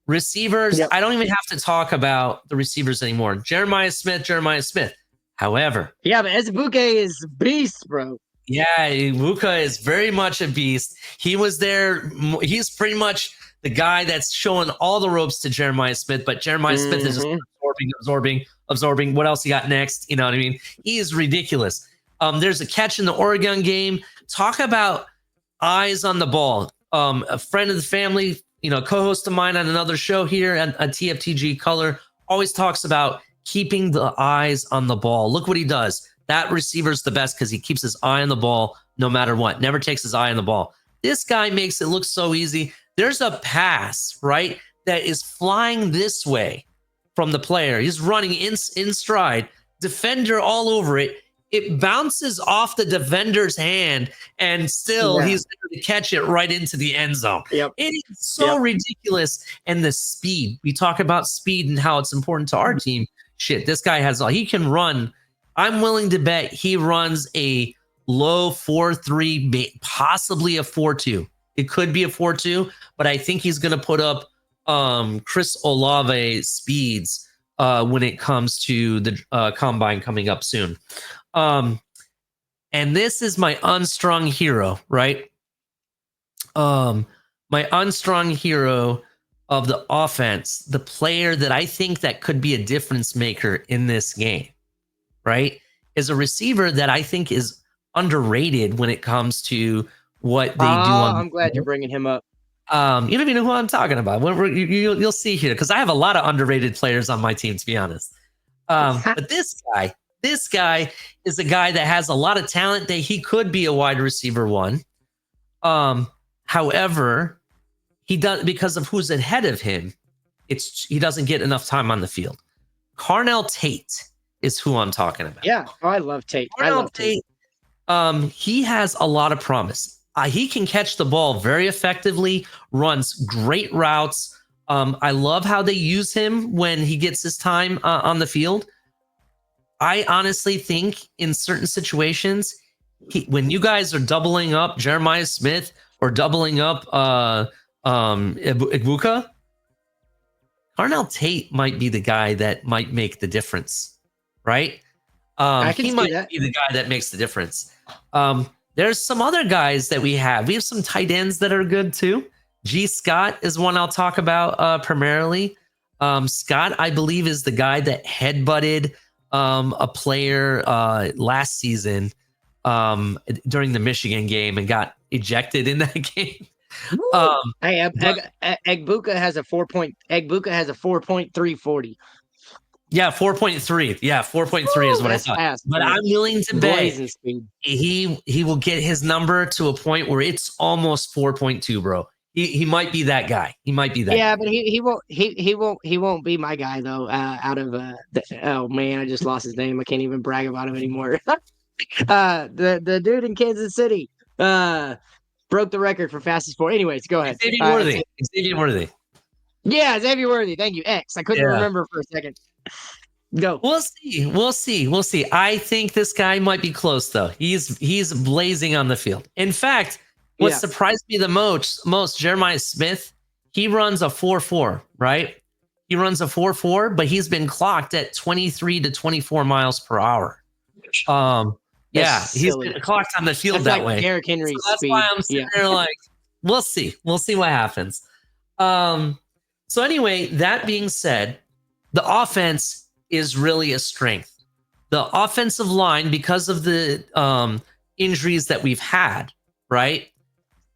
S2: Receivers, I don't even have to talk about the receivers anymore. Jeremiah Smith. However,
S3: but Ezebuke is a beast, bro.
S2: Yeah, Ibuka is very much a beast. He was there. He's pretty much the guy that's showing all the ropes to Jeremiah Smith, but Jeremiah Smith is just absorbing. What else he got next? You know what I mean? He is ridiculous. There's a catch in the Oregon game. Talk about eyes on the ball. A friend of the family, co-host of mine on another show here at TFTG Color, always talks about keeping the eyes on the ball. Look what he does. That receiver's the best because he keeps his eye on the ball no matter what. Never takes his eye on the ball. This guy makes it look so easy. There's a pass, right, that is flying this way from the player. He's running in stride. Defender all over it. It bounces off the defender's hand, and still he's going to catch it right into the end zone. It is so ridiculous. And the speed. We talk about speed and how it's important to our team. Shit, this guy he can run. I'm willing to bet he runs a low 4.3, possibly a 4.2. It could be a 4.2, but I think he's going to put up Chris Olave speeds when it comes to the combine coming up soon. And this is my unstrung hero, right? My unstrung hero of the offense, the player that I think that could be a difference maker in this game, right, is a receiver that I think is underrated when it comes to what they do.
S3: I'm glad you're bringing him up.
S2: You don't even know who I'm talking about. You'll see here, because I have a lot of underrated players on my team, to be honest. But this guy is a guy that has a lot of talent that he could be a wide receiver one. However, he does, because of who's ahead of him, he doesn't get enough time on the field. Carnell Tate is who I'm talking about.
S3: Yeah, I love Tate. Tate.
S2: He has a lot of promise. He can catch the ball very effectively, runs great routes. I love how they use him when he gets his time on the field. I honestly think in certain situations, when you guys are doubling up Jeremiah Smith or doubling up Ibuka, Carnell Tate might be the guy that might make the difference, right? He might be the guy that makes the difference. There's some other guys that we have. We have some tight ends that are good too. G. Scott is one I'll talk about primarily. Scott, I believe, is the guy that headbutted a player last season during the Michigan game and got ejected in that game.
S3: Egbuka has a 4.340.
S2: Yeah, 4.3. Yeah, 4.3 is what I thought. Fast, but I'm willing to bet he will get his number to a point where it's almost 4.2, bro. He might be that guy.
S3: Yeah, but he won't be my guy though. Oh man, I just lost his name. I can't even brag about him anymore. The dude in Kansas City broke the record for fastest 4. Anyways, go ahead.
S2: Xavier Worthy. Xavier Worthy.
S3: Yeah, Xavier Worthy. Thank you. X. I couldn't
S2: Yeah.
S3: remember for a second. Go.
S2: We'll see. I think this guy might be close though. He's blazing on the field. In fact, what surprised me the most, Jeremiah Smith, he runs a 4.4, right? He runs a 4.4, but he's been clocked at 23 to 24 miles per hour. He's been clocked on the field
S3: that's
S2: that
S3: like
S2: way.
S3: Derrick Henry's
S2: so that's
S3: speed.
S2: why I'm sitting there like, we'll see what happens. So anyway, that being said, the offense is really a strength. The offensive line, because of the injuries that we've had, right?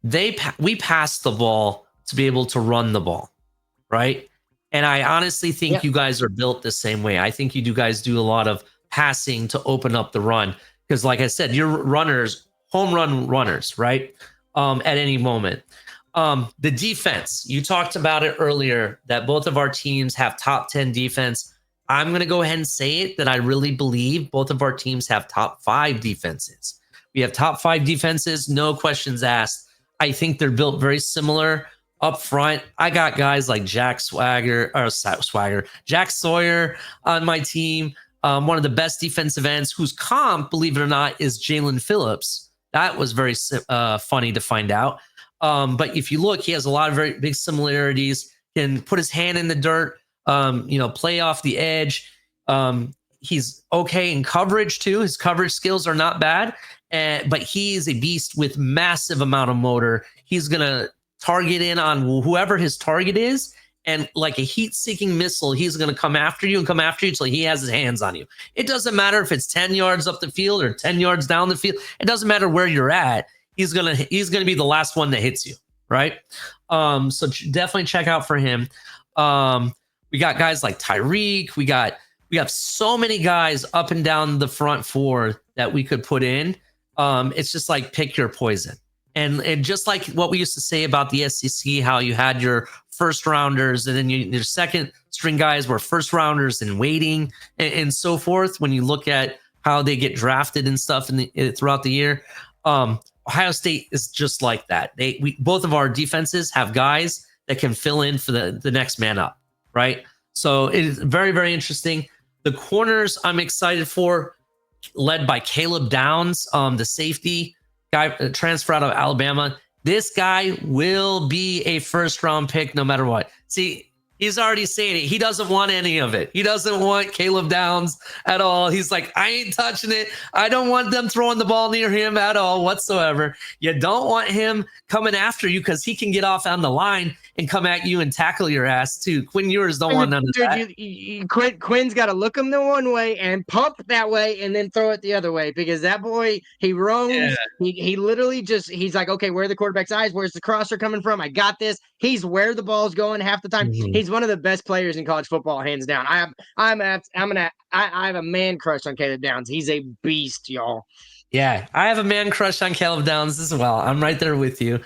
S2: We passed the ball to be able to run the ball, right? And I honestly think you guys are built the same way. I think you guys do a lot of passing to open up the run because, like I said, you're runners, home run runners, right? At any moment. The defense, you talked about it earlier that both of our teams have top 10 defense. I'm going to go ahead and say it that I really believe both of our teams have top 5 defenses. We have top 5 defenses, no questions asked. I think they're built very similar up front. I got guys like Jack Sawyer on my team. One of the best defensive ends whose comp, believe it or not, is Jalen Phillips. That was very funny to find out. But if you look, he has a lot of very big similarities, can put his hand in the dirt, play off the edge. He's okay in coverage too. His coverage skills are not bad, but he is a beast with massive amount of motor. He's going to target in on whoever his target is. And like a heat-seeking missile, he's going to come after you until he has his hands on you. It doesn't matter if it's 10 yards up the field or 10 yards down the field. It doesn't matter where you're at. He's gonna be the last one that hits you, right? So definitely check out for him. We got guys like Tyreek. We have so many guys up and down the front 4 that we could put in. It's just like pick your poison. And just like what we used to say about the SEC, how you had your first rounders and then your second string guys were first rounders and waiting and so forth. When you look at how they get drafted and stuff throughout the year, Ohio State is just like that. Both of our defenses have guys that can fill in for the next man up, right? So it is very, very interesting. The corners I'm excited for, led by Caleb Downs, the safety guy, transfer out of Alabama. This guy will be a first-round pick no matter what. See, he's already saying it. He doesn't want any of it. He doesn't want Caleb Downs at all. He's like, I ain't touching it. I don't want them throwing the ball near him at all whatsoever. You don't want him coming after you because he can get off on the line and come at you and tackle your ass too. Quinn Ewers don't want none of that.
S3: Quinn's got to look him the one way and pump that way and then throw it the other way because that boy, he roams. Yeah. He literally he's like, okay, where are the quarterback's eyes? Where's the crosser coming from? I got this. He's where the ball's going half the time. Mm-hmm. He's one of the best players in college football, hands down. I have a man crush on Caleb Downs. He's a beast, y'all.
S2: Yeah, I have a man crush on Caleb Downs as well. I'm right there with you.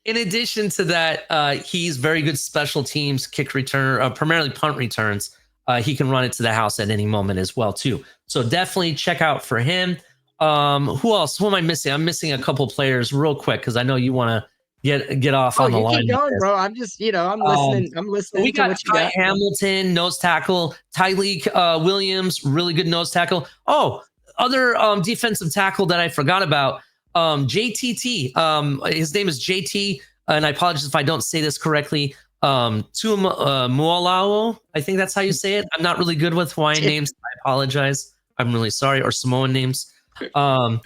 S2: In addition to that, he's very good special teams, kick return, primarily punt returns. He can run it to the house at any moment as well, too. So definitely check out for him. Who else? Who am I missing? I'm missing a couple players real quick because I know you want to get off on the line.
S3: Keep going, bro. I'm just, I'm listening. I'm listening.
S2: We got
S3: what you got.
S2: Hamilton, nose tackle. Tyleek Williams, really good nose tackle. Oh, other defensive tackle that I forgot about. JTT. His name is JT, and I apologize if I don't say this correctly. Tuamualao, I think that's how you say it. I'm not really good with Hawaiian names. I apologize. I'm really sorry. Or Samoan names. But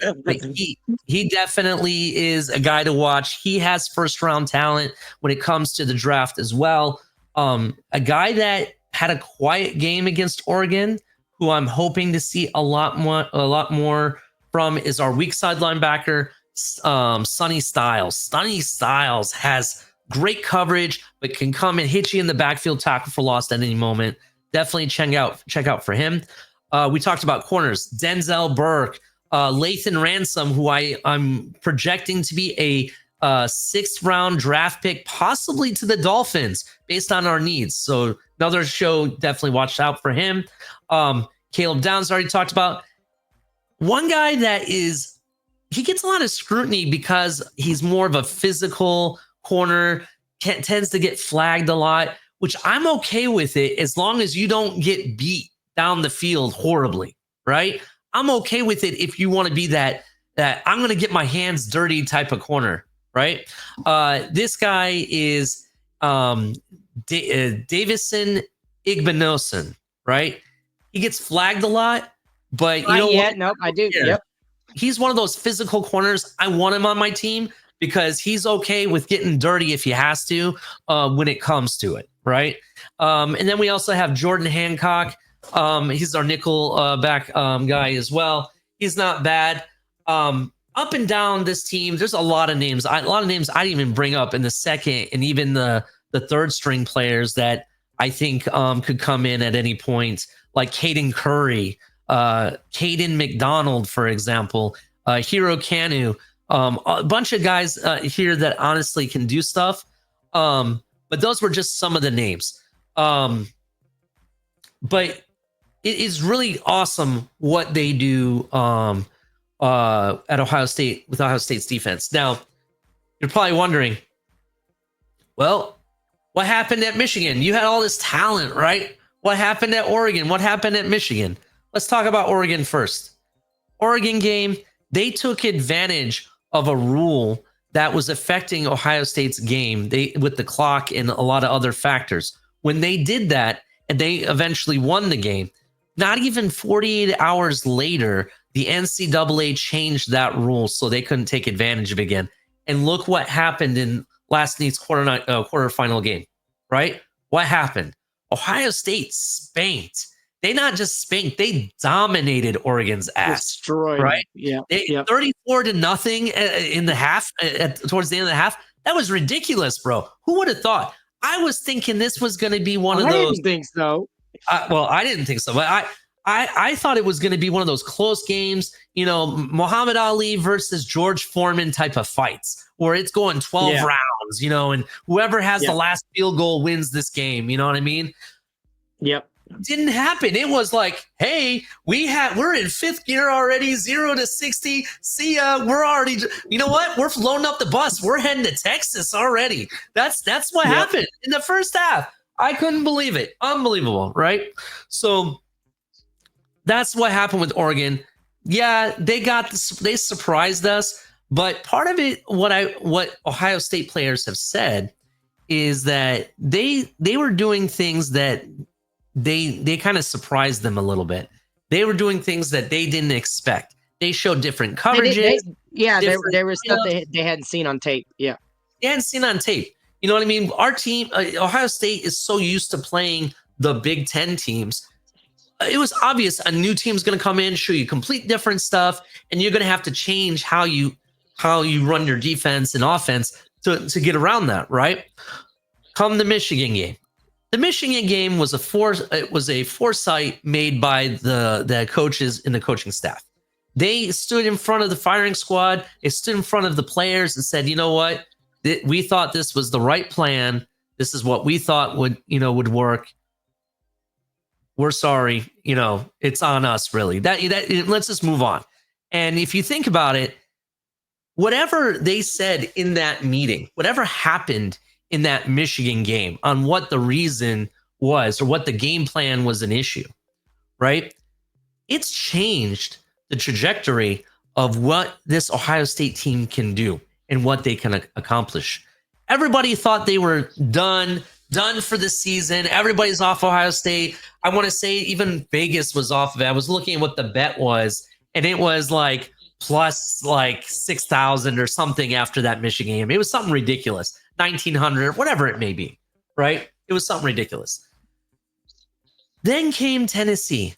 S2: he definitely is a guy to watch. He has first round talent when it comes to the draft as well. A guy that had a quiet game against Oregon, who I'm hoping to see a lot more from, is our weak side linebacker, Sonny Styles. Sonny Styles has great coverage, but can come and hit you in the backfield, tackle for loss at any moment. Definitely check out for him. We talked about corners, Denzel Burke, Lathan Ransom, who I'm projecting to be a 6th round draft pick, possibly to the Dolphins based on our needs. So another show, definitely watch out for him. Caleb Downs already talked about. One guy he gets a lot of scrutiny because he's more of a physical corner, tends to get flagged a lot, which I'm okay with it as long as you don't get beat down the field horribly, right? I'm okay with it if you want to be that I'm going to get my hands dirty type of corner, right? This guy is Davison Igbinosun, right? He gets flagged a lot, but you know what?
S3: Nope, I do.
S2: Yeah.
S3: Yep.
S2: He's one of those physical corners. I want him on my team because he's okay with getting dirty if he has to when it comes to it, right? And then we also have Jordan Hancock. He's our nickel back guy as well. He's not bad. Up and down this team, there's a lot of names. I didn't even bring up in the second and even the third string players that I think could come in at any point, like Caden Curry, Caden McDonald, for example, Hero Kanu, a bunch of guys here that honestly can do stuff. But those were just some of the names. But it is really awesome what they do at Ohio State with Ohio State's defense. Now, you're probably wondering, well, what happened at Michigan? You had all this talent, right? What happened at Oregon? What happened at Michigan? Let's talk about Oregon first. Oregon game, they took advantage of a rule that was affecting Ohio State's game with the clock and a lot of other factors. When they did that and they eventually won the game, not even 48 hours later, the NCAA changed that rule so they couldn't take advantage of it again. And look what happened in last night's quarterfinal game, right? What happened? Ohio State spanked. They not just spanked, they dominated Oregon's ass.
S3: Destroyed.
S2: Right?
S3: Yeah.
S2: 34-0 in the half, towards the end of the half. That was ridiculous, bro. Who would have thought? I was thinking this was going to be one of those.
S3: I didn't think so.
S2: I didn't think so, but I thought it was going to be one of those close games, Muhammad Ali versus George Foreman type of fights where it's going 12 rounds, and whoever has the last field goal wins this game. You know what I mean?
S3: Yep.
S2: Didn't happen. It was like, hey, we're in fifth gear already, 0 to 60. See ya. We're already, you know what? We're loading up the bus. We're heading to Texas already. That's what happened in the first half. I couldn't believe it. Unbelievable, right? So that's what happened with Oregon. Yeah, they surprised us, but part of it, what Ohio State players have said is that they were doing things that they kind of surprised them a little bit. They were doing things that they didn't expect. They showed different coverages.
S3: There was stuff they hadn't seen on tape. Yeah.
S2: They hadn't seen on tape. You know what I mean? Our team, Ohio State, is so used to playing the Big Ten teams. It was obvious a new team's going to come in, show you complete different stuff, and you're going to have to change how you run your defense and offense to get around that, right? Come the Michigan game. The Michigan game was a foresight made by the coaches and the coaching staff. They stood in front of the firing squad. They stood in front of the players and said, you know what? We thought this was the right plan. This is what we thought would work. We're sorry. It's on us, really. Let's just move on. And if you think about it, whatever they said in that meeting, whatever happened in that Michigan game on what the reason was or what the game plan was an issue, right? It's changed the trajectory of what this Ohio State team can do and what they can accomplish. Everybody thought they were done for the season. Everybody's off Ohio State. I want to say even Vegas was off of it. I was looking at what the bet was, and it was like plus like 6,000 or something after that Michigan game. It was something ridiculous. 1,900, whatever it may be, right? It was something ridiculous. Then came Tennessee.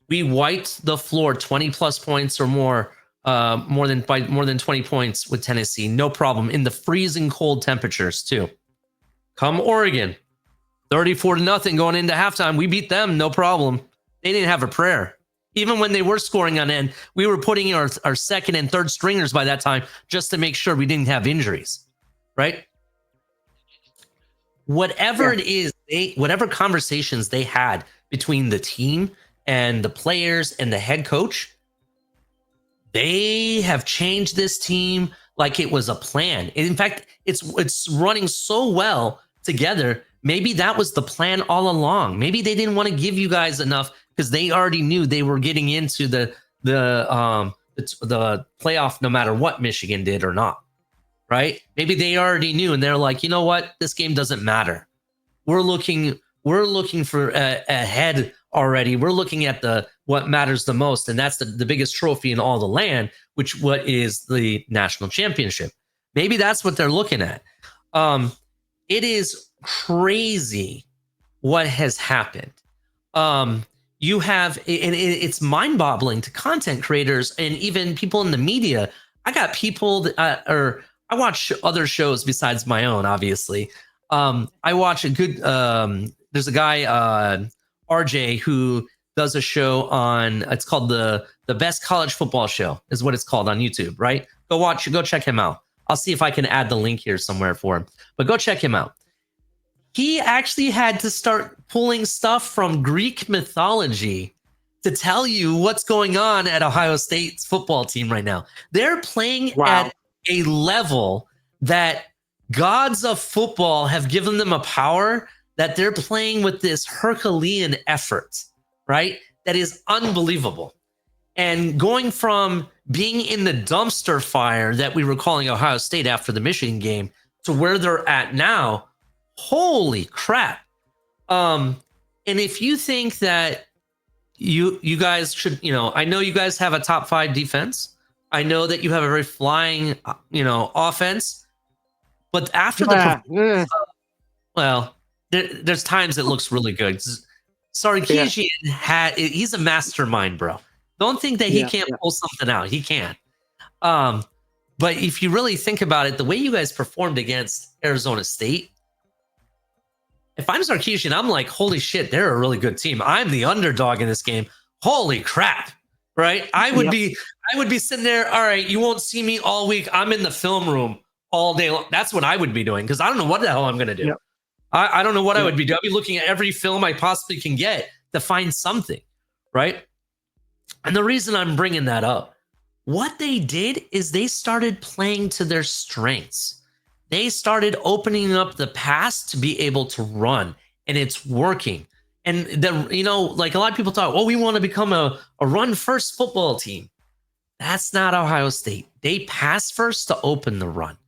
S2: We wiped the floor 20 plus points or more, more than 20 points with Tennessee. No problem. In the freezing cold temperatures too. Come Oregon, 34-0 going into halftime. We beat them, no problem. They didn't have a prayer. Even when they were scoring on end, we were putting our second and third stringers by that time just to make sure we didn't have injuries, right? Whatever it is, whatever conversations they had between the team and the players and the head coach, They have changed this team like it was a plan. In fact, it's running so well together. Maybe that was the plan all along. Maybe they didn't want to give you guys enough because they already knew they were getting into the playoff no matter what Michigan did or not. Right? Maybe they already knew, and they're like, you know what? This game doesn't matter. We're looking for ahead already. We're looking at what matters the most, and that's the biggest trophy in all the land, what is the national championship. Maybe that's what they're looking at. It is crazy what has happened. You have, and it's mind-boggling to content creators and even people in the media. I got people that I watch other shows besides my own, obviously. I watch a good, there's a guy, RJ, who does a show on, it's called the Best College Football Show is what it's called on YouTube, right? Go check him out. I'll see if I can add the link here somewhere for him, but go check him out. He actually had to start pulling stuff from Greek mythology to tell you what's going on at Ohio State's football team right now. They're playing at a level that gods of football have given them a power that they're playing with this Herculean effort, right? That is unbelievable. And going from being in the dumpster fire that we were calling Ohio State after the Michigan game to where they're at now, holy crap. And if you think that you guys should, I know you guys have a top 5 defense. I know that you have a very flying, offense. But after there's times it looks really good. Sarkisian he's a mastermind, bro. Don't think that he can't pull something out. He can. But if you really think about it, the way you guys performed against Arizona State, if I'm Sarkisian, I'm like, holy shit, they're a really good team. I'm the underdog in this game. Holy crap. Right? I would be sitting there, all right, you won't see me all week. I'm in the film room all day long. That's what I would be doing because I don't know what the hell I'm going to do. Yep. I don't know what I would be doing. I'd be looking at every film I possibly can get to find something, right? And the reason I'm bringing that up, what they did is they started playing to their strengths. They started opening up the pass to be able to run, and it's working. And like a lot of people talk, we want to become a run-first football team. That's not Ohio State. They pass first to open the run.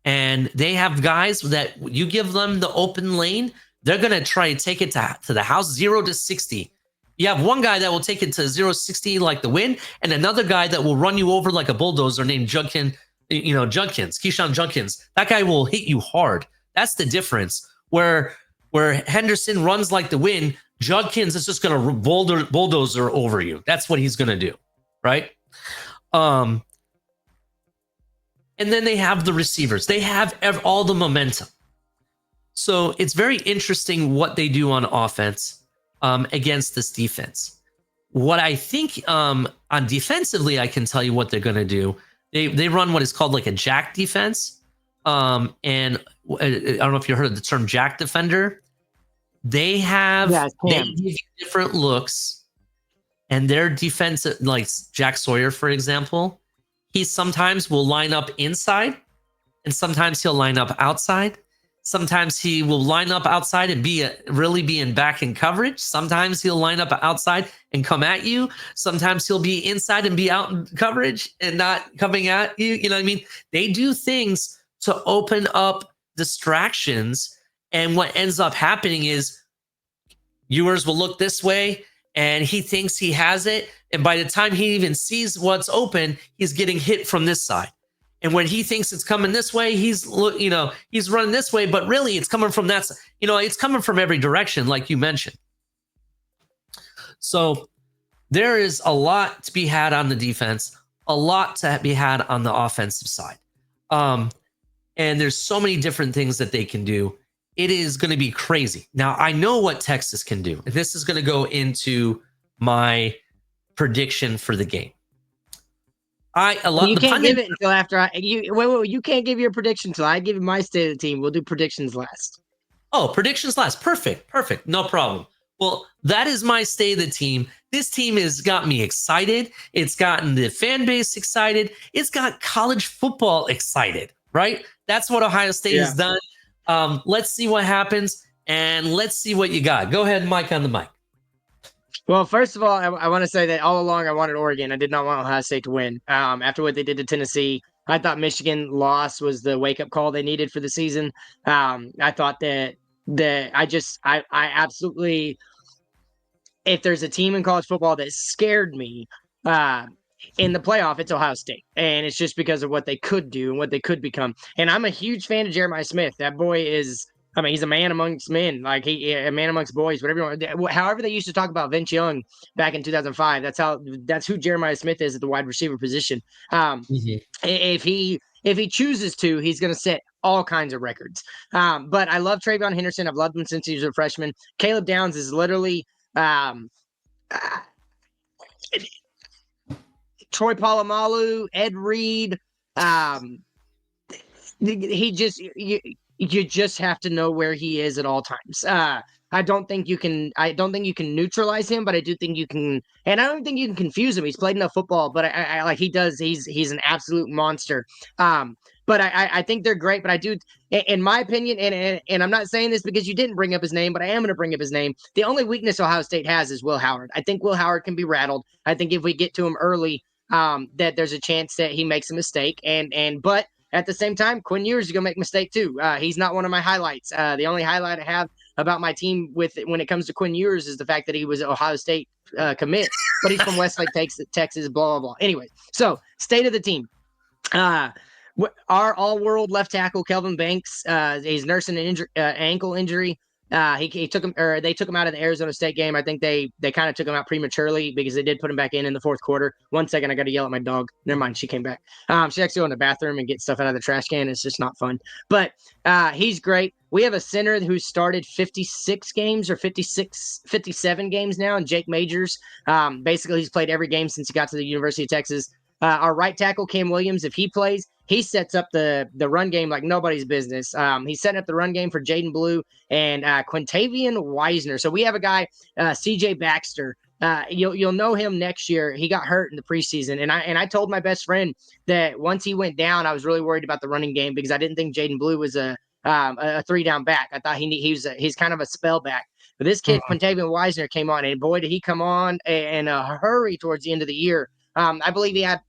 S2: And they have guys that you give them the open lane, they're going to try to take it to the house 0 to 60. You have one guy that will take it to 0 to 60 like the wind, and another guy that will run you over like a bulldozer named Keyshawn Junkins. That guy will hit you hard. That's the difference. Where Henderson runs like the wind, Judkins is just going to bulldozer over you. That's what he's going to do, right? And then they have the receivers. They have all the momentum. So it's very interesting what they do on offense against this defense. What I think on defensively, I can tell you what they're going to do. They run what is called like a jack defense. And I don't know if you heard of the term jack defender. They give you different looks, and their defense, like Jack Sawyer, for example, he sometimes will line up inside, and sometimes he'll line up outside. Sometimes he will line up outside and really be in back in coverage. Sometimes he'll line up outside and come at you. Sometimes he'll be inside and be out in coverage and not coming at you. You know what I mean? They do things to open up distractions. And what ends up happening is viewers will look this way and he thinks he has it. And by the time he even sees what's open, he's getting hit from this side. And when he thinks it's coming this way, he's running this way, but really it's coming from that side. It's coming from every direction, like you mentioned. So there is a lot to be had on the defense, a lot to be had on the offensive side. And there's so many different things that they can do. It is going to be crazy. Now, I know what Texas can do. This is going to go into my prediction for the game.
S3: You can't give it until after you can't give your prediction until I give you my state of the team. We'll do predictions last.
S2: Oh, predictions last. Perfect. No problem. Well, that is my stay of the team. This team has got me excited. It's gotten the fan base excited. It's got college football excited, right? That's what Ohio State has done. Let's see what happens, and let's see what you got. Go ahead, Mike, on the mic.
S3: Well, first of all, I want to say that all along I wanted Oregon. I did not want Ohio State to win. After what they did to Tennessee, I thought Michigan loss was the wake-up call they needed for the season. I thought that I absolutely, if there's a team in college football that scared me in the playoff, it's Ohio State. And it's just because of what they could do and what they could become. And I'm a huge fan of Jeremiah Smith. That boy is, I mean, he's a man amongst men, like a man amongst boys, whatever you want. However they used to talk about Vince Young back in 2005, that's who Jeremiah Smith is at the wide receiver position. If he chooses to, he's going to set all kinds of records. But I love Travion Henderson. I've loved him since he was a freshman. Caleb Downs is literally Troy Polamalu, Ed Reed. He just you just have to know where he is at all times. I don't think you can neutralize him, but I do think you can, and I don't think you can confuse him. He's played enough football, but I like he does. He's an absolute monster. But I think they're great. But I do, in my opinion, and I'm not saying this because you didn't bring up his name, but I am going to bring up his name. The only weakness Ohio State has is Will Howard. I think Will Howard can be rattled. I think if we get to him early, that there's a chance that he makes a mistake. But at the same time, Quinn Ewers is going to make a mistake too. He's not one of my highlights. The only highlight I have about my team when it comes to Quinn Ewers is the fact that he was an Ohio State commit, but he's from Westlake, Texas, blah, blah, blah. Anyway, so state of the team. Our all-world left tackle, Kelvin Banks, he's nursing an ankle injury. He took him, or they took him out of the Arizona State game. I think they kind of took him out prematurely because they did put him back in the fourth quarter. 1 second, I got to yell at my dog. Never mind, she came back. She actually go in the bathroom and get stuff out of the trash can. It's just not fun. But he's great. We have a center who started 56 games or 57 games now, and Jake Majors. Basically, he's played every game since he got to the University of Texas. Our right tackle, Cam Williams, if he plays, he sets up the run game like nobody's business. He's setting up the run game for Jaden Blue and Quintavian Wisner. So we have a guy, CJ Baxter. You'll know him next year. He got hurt in the preseason, and I told my best friend that once he went down, I was really worried about the running game because I didn't think Jaden Blue was a 3-down back. I thought he's kind of a spell back. But this kid, Quintavian Wisner, came on, and boy, did he come on in a hurry towards the end of the year. I believe he had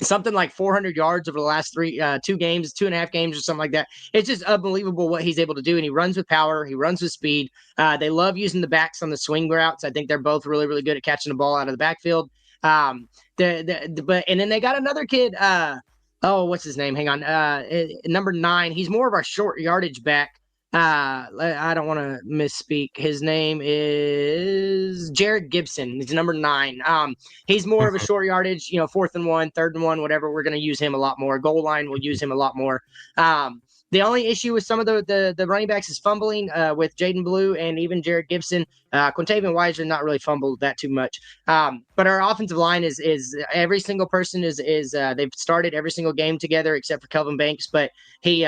S3: something like 400 yards over the last 2 games, 2.5 games or something like that. It's just unbelievable what he's able to do. And he runs with power. He runs with speed. They love using the backs on the swing routes. I think they're both really, really good at catching the ball out of the backfield. But and then they got another kid. What's his name? Hang on. Number 9. He's more of our short yardage back. I don't want to misspeak. His name is Jared Gibson. He's number 9. He's more of a short yardage, 4th and 1, 3rd and 1, whatever. We're going to use him a lot more. Goal line, we'll use him a lot more. The only issue with some of the running backs is fumbling with Jaden Blue and even Jared Gibson. Quintavian Wisner not really fumbled that too much. But our offensive line is every single person is they've started every single game together except for Kelvin Banks, but he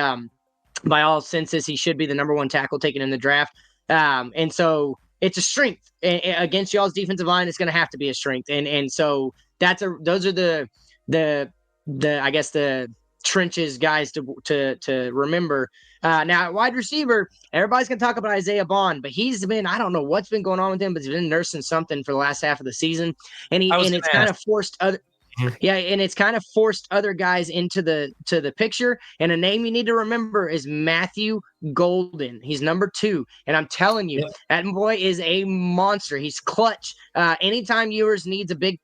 S3: by all senses, he should be the number 1 tackle taken in the draft. And so it's a strength against y'all's defensive line. It's going to have to be a strength. And so those are the I guess the trenches guys to remember. Now at wide receiver, everybody's going to talk about Isaiah Bond, but he's been, I don't know what's been going on with him, but he's been nursing something for the last half of the season. And it's kind of forced other. Yeah, and it's kind of forced other guys into the picture. And a name you need to remember is Matthew Golden. He's number 2, and I'm telling you, that boy is a monster. He's clutch. Anytime Ewers needs a big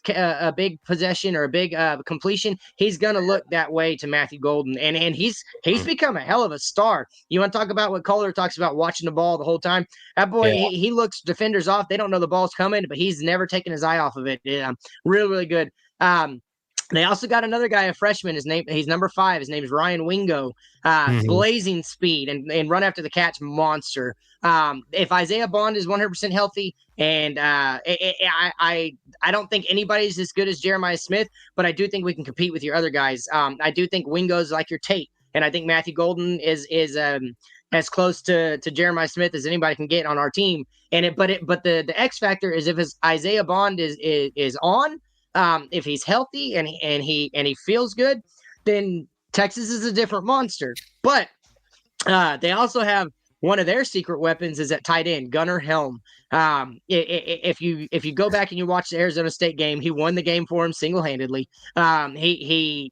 S3: possession or a big completion, he's gonna look that way to Matthew Golden, and he's become a hell of a star. You want to talk about what Kohler talks about watching the ball the whole time? That boy, he looks defenders off. They don't know the ball's coming, but he's never taken his eye off of it. Really, really good. They also got another guy, a freshman. He's number 5. His name is Ryan Wingo. Blazing speed and run after the catch monster. If Isaiah Bond is 100% healthy, and I don't think anybody's as good as Jeremiah Smith, but I do think we can compete with your other guys. I do think Wingo's like your Tate, and I think Matthew Golden is as close to Jeremiah Smith as anybody can get on our team. And but the X factor is if his Isaiah Bond is on, if he's healthy and he feels good, then Texas is a different monster. But they also have one of their secret weapons is at tight end, Gunnar Helm. If you go back and you watch the Arizona State game, he won the game for him single handedly. I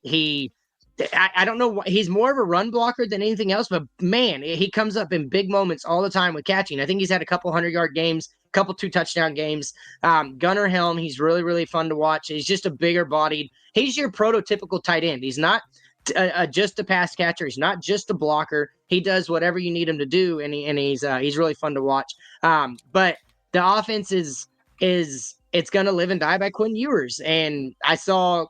S3: don't know. He's more of a run blocker than anything else, but man, he comes up in big moments all the time with catching. I think he's had a couple 100-yard games, couple 2-touchdown games. Gunnar Helm, he's really, really fun to watch. He's just a bigger bodied. He's your prototypical tight end. He's not just a pass catcher. He's not just a blocker. He does whatever you need him to do, and he's really fun to watch. But the offense is it's going to live and die by Quinn Ewers, and I saw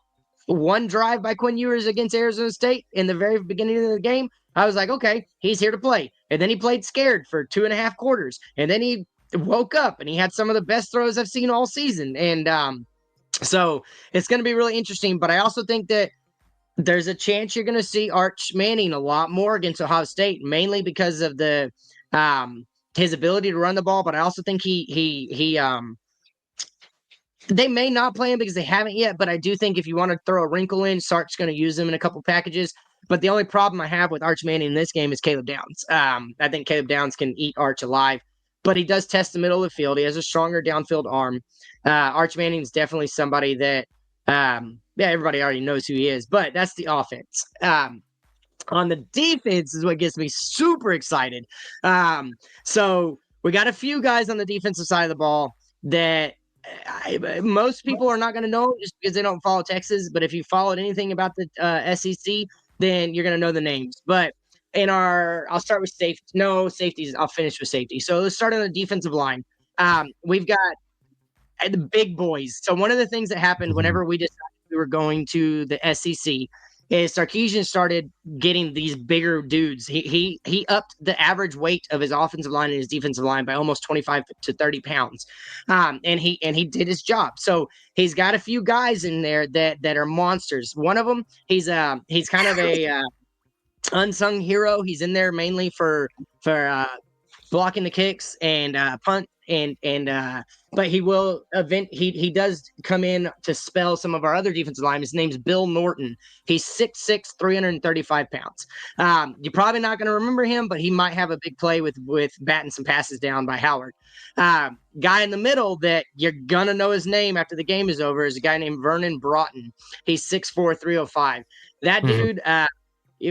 S3: one drive by Quinn Ewers against Arizona State in the very beginning of the game. I was like, okay, he's here to play. And then he played scared for 2.5 quarters. And then he woke up and he had some of the best throws I've seen all season. And so it's going to be really interesting. But I also think that there's a chance you're going to see Arch Manning a lot more against Ohio State, mainly because of the his ability to run the ball. But I also think they may not play him because they haven't yet, but I do think if you want to throw a wrinkle in, Sark's going to use him in a couple packages. But the only problem I have with Arch Manning in this game is Caleb Downs. I think Caleb Downs can eat Arch alive, but he does test the middle of the field. He has a stronger downfield arm. Arch Manning is definitely somebody that, everybody already knows who he is, but that's the offense. On the defense is what gets me super excited. So we got a few guys on the defensive side of the ball that most people are not going to know just because they don't follow Texas. But if you followed anything about the SEC, then you're going to know the names. But I'll start with safety. No, safeties. I'll finish with safety. So let's start on the defensive line. We've got the big boys. So one of the things that happened whenever we decided we were going to the SEC is Sarkisian started getting these bigger dudes. He upped the average weight of his offensive line and his defensive line by almost 25 to 30 pounds. And he did his job. So he's got a few guys in there that are monsters. One of them, he's kind of a unsung hero. He's in there mainly for blocking the kicks and punt but he will he does come in to spell some of our other defensive linemen. His name's Bill Norton. He's 6'6", 335 pounds. You're probably not going to remember him, but he might have a big play with batting some passes down by Howard. Guy in the middle that you're going to know his name after the game is over is a guy named Vernon Broughton. He's 6'4", 305. That dude,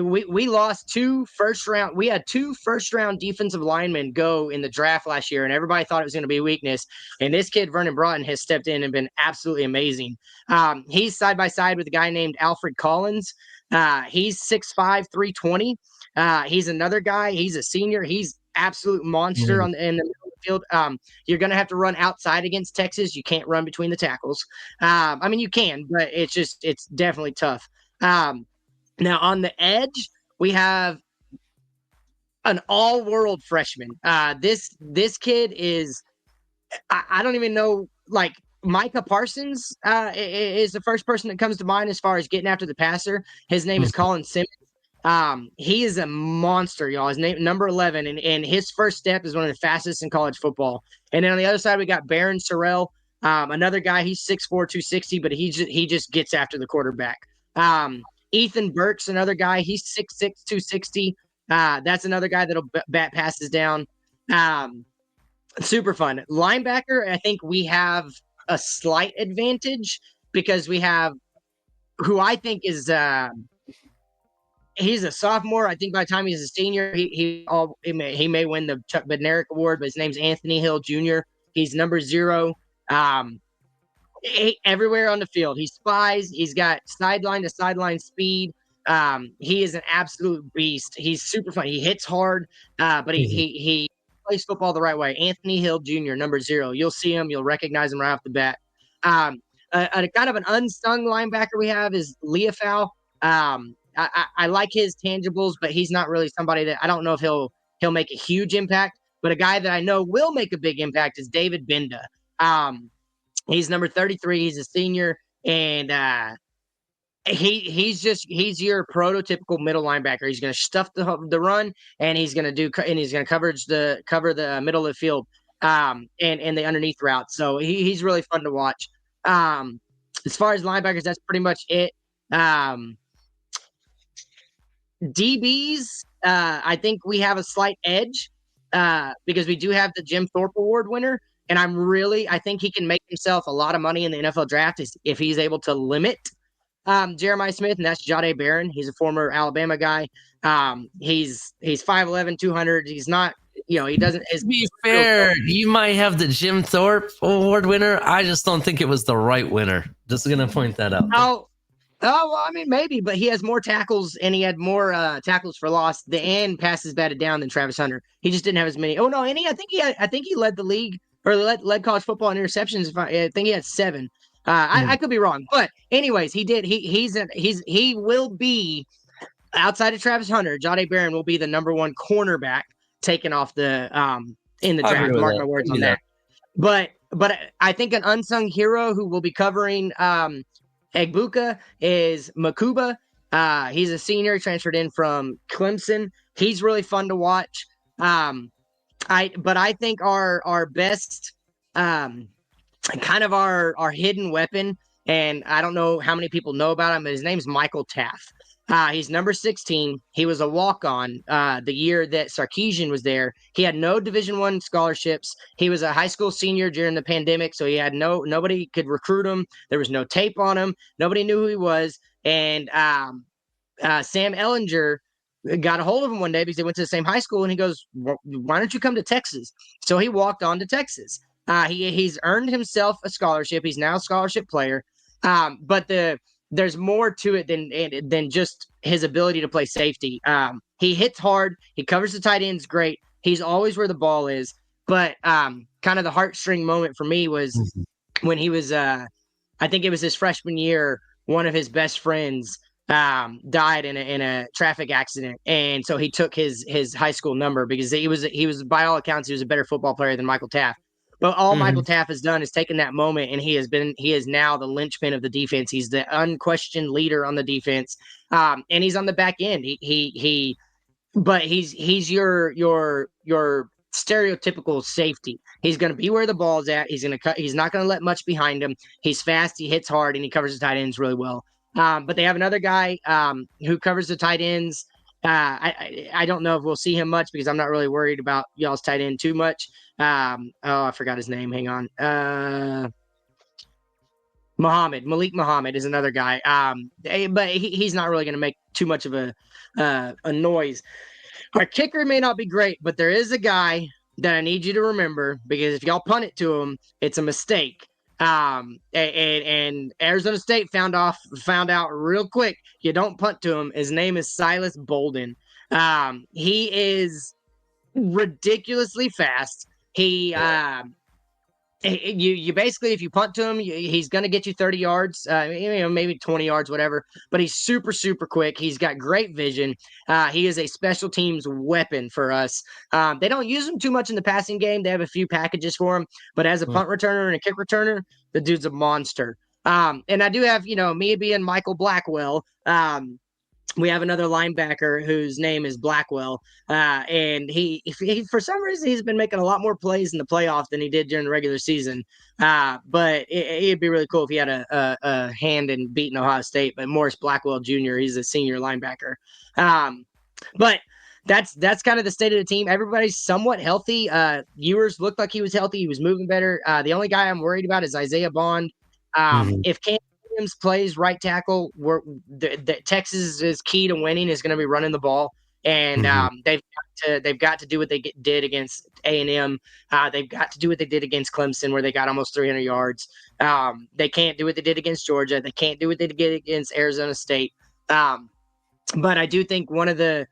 S3: we lost 2 first round. We had 2 first round defensive linemen go in the draft last year, and everybody thought it was going to be a weakness. And this kid, Vernon Broughton, has stepped in and been absolutely amazing. He's side by side with a guy named Alfred Collins. He's 6'5", 320. He's another guy. He's a senior. He's absolute monster in the middle of the field. You're going to have to run outside against Texas. You can't run between the tackles. I mean, you can, but it's definitely tough. Now, on the edge, we have an all-world freshman. This kid is I don't even know, like, Micah Parsons is the first person that comes to mind as far as getting after the passer. His name is Colin Simmons. He is a monster, y'all. His name, number 11, and his first step is one of the fastest in college football. And then on the other side, we got Barron Sorrell, another guy. He's 6'4", 260, but he just gets after the quarterback. Ethan Burks, another guy. He's 6'6", 260. That's another guy that'll bat passes down. Super fun. Linebacker, I think we have a slight advantage because we have who I think is he's a sophomore. I think by the time he's a senior, he may win the Chuck Bednarik Award, but his name's Anthony Hill Jr. He's number 0. Everywhere on the field. He spies. He's got sideline to sideline speed. He is an absolute beast. He's super fun. He hits hard, but he plays football the right way. Anthony Hill Jr., number 0. You'll see him. You'll recognize him right off the bat. A kind of an unsung linebacker we have is Leofau. I like his tangibles, but he's not really somebody that I don't know if he'll make a huge impact. But a guy that I know will make a big impact is David Benda. He's number 33. He's a senior, and He's your prototypical middle linebacker. He's going to stuff the run, and he's going to cover the middle of the field, and the underneath route. So he's really fun to watch. As far as linebackers, that's pretty much it. DBs, I think we have a slight edge because we do have the Jim Thorpe Award winner, and I think he can make himself a lot of money in the NFL draft if he's able to limit Jeremiah Smith, and that's Jahdae Barron. He's a former Alabama guy. He's 5'11", 200. He's not, he doesn't.
S2: To be fair, you might have the Jim Thorpe Award winner. I just don't think it was the right winner. Just going to point that out.
S3: Oh, well, I mean, maybe, but he has more tackles, and he had more tackles for loss and passes batted down than Travis Hunter. He just didn't have as many. Oh no, and I think he led the league or led college football in interceptions. I think he had 7. I could be wrong, but anyways, he did. He will be outside of Travis Hunter. Jahdae Barron will be the number 1 cornerback taken off the in the draft. Mark my words on that. But I think an unsung hero who will be covering Egbuka is Makuba. He's a senior, transferred in from Clemson. He's really fun to watch. I think our best kind of our hidden weapon, and I don't know how many people know about him, but his name's Michael Taff. He's number 16. He was a walk-on the year that Sarkisian was there. He had no Division I scholarships. He was a high school senior during the pandemic, so he had nobody could recruit him. There was no tape on him. Nobody knew who he was. And Sam Ellinger got a hold of him one day because they went to the same high school, and he goes, "Why don't you come to Texas?" So he walked on to Texas. He's earned himself a scholarship. He's now a scholarship player. But there's more to it than just his ability to play safety. He hits hard. He covers the tight ends great. He's always where the ball is. But kind of the heartstring moment for me was when he was, I think it was his freshman year, one of his best friends died in a traffic accident, and so he took his high school number because he was by all accounts he was a better football player than Michael Taft. But all Michael Taff has done is taken that moment, and he is now the linchpin of the defense. He's the unquestioned leader on the defense, and he's on the back end. But he's your stereotypical safety. He's going to be where the ball's at. He's going to cut. He's not going to let much behind him. He's fast. He hits hard, and he covers the tight ends really well. But they have another guy who covers the tight ends. I don't know if we'll see him much because I'm not really worried about y'all's tight end too much. I forgot his name. Hang on. Malik Muhammad is another guy. But he's not really going to make too much of a noise. Our kicker may not be great, but there is a guy that I need you to remember because if y'all punt it to him, it's a mistake. And Arizona State found out real quick you don't punt to him. His name is Silas Bolden. He is ridiculously fast. You basically, if you punt to him, he's going to get you 30 yards, maybe 20 yards, whatever. But he's super, super quick. He's got great vision. He is a special teams weapon for us. They don't use him too much in the passing game. They have a few packages for him. But as a punt returner and a kick returner, the dude's a monster. And I do have, me being Michael Blackwell. We have another linebacker whose name is Blackwell, and he for some reason he's been making a lot more plays in the playoff than he did during the regular season. But it'd be really cool if he had a hand in beating Ohio State. But Morris Blackwell Jr., he's a senior linebacker. But that's kind of the state of the team. Everybody's somewhat healthy. Ewers looked like he was healthy. He was moving better. The only guy I'm worried about is Isaiah Bond. If Cam Williams plays right tackle, the Texas' key to winning is going to be running the ball, and they've got to do what they did against A&M. They've got to do what they did against Clemson, where they got almost 300 yards. They can't do what they did against Georgia. They can't do what they did against Arizona State. But I do think one of the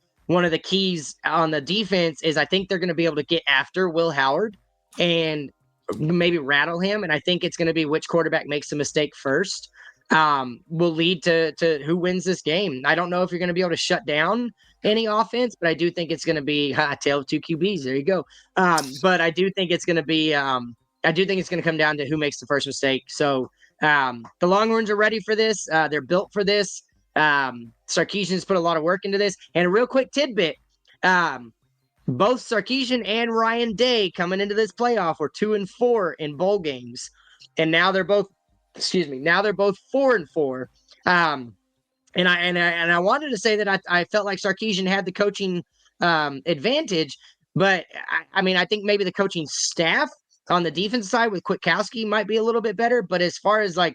S3: keys on the defense is I think they're going to be able to get after Will Howard and maybe rattle him. And I think it's going to be which quarterback makes the mistake first. Will lead to who wins this game. I don't know if you're going to be able to shut down any offense, but I do think it's going to be tale of two QBs. There you go. But I do think it's going to be. I do think it's going to come down to who makes the first mistake. So The Longhorns are ready for this. They're built for this. Sarkisian's put a lot of work into this. And a real quick tidbit, both Sarkisian and Ryan Day coming into this playoff were 2-4 in bowl games. And now they're both, 4-4. And I wanted to say that I felt like Sarkisian had the coaching advantage, but I think maybe the coaching staff on the defense side with Kwiatkowski might be a little bit better. But as far as I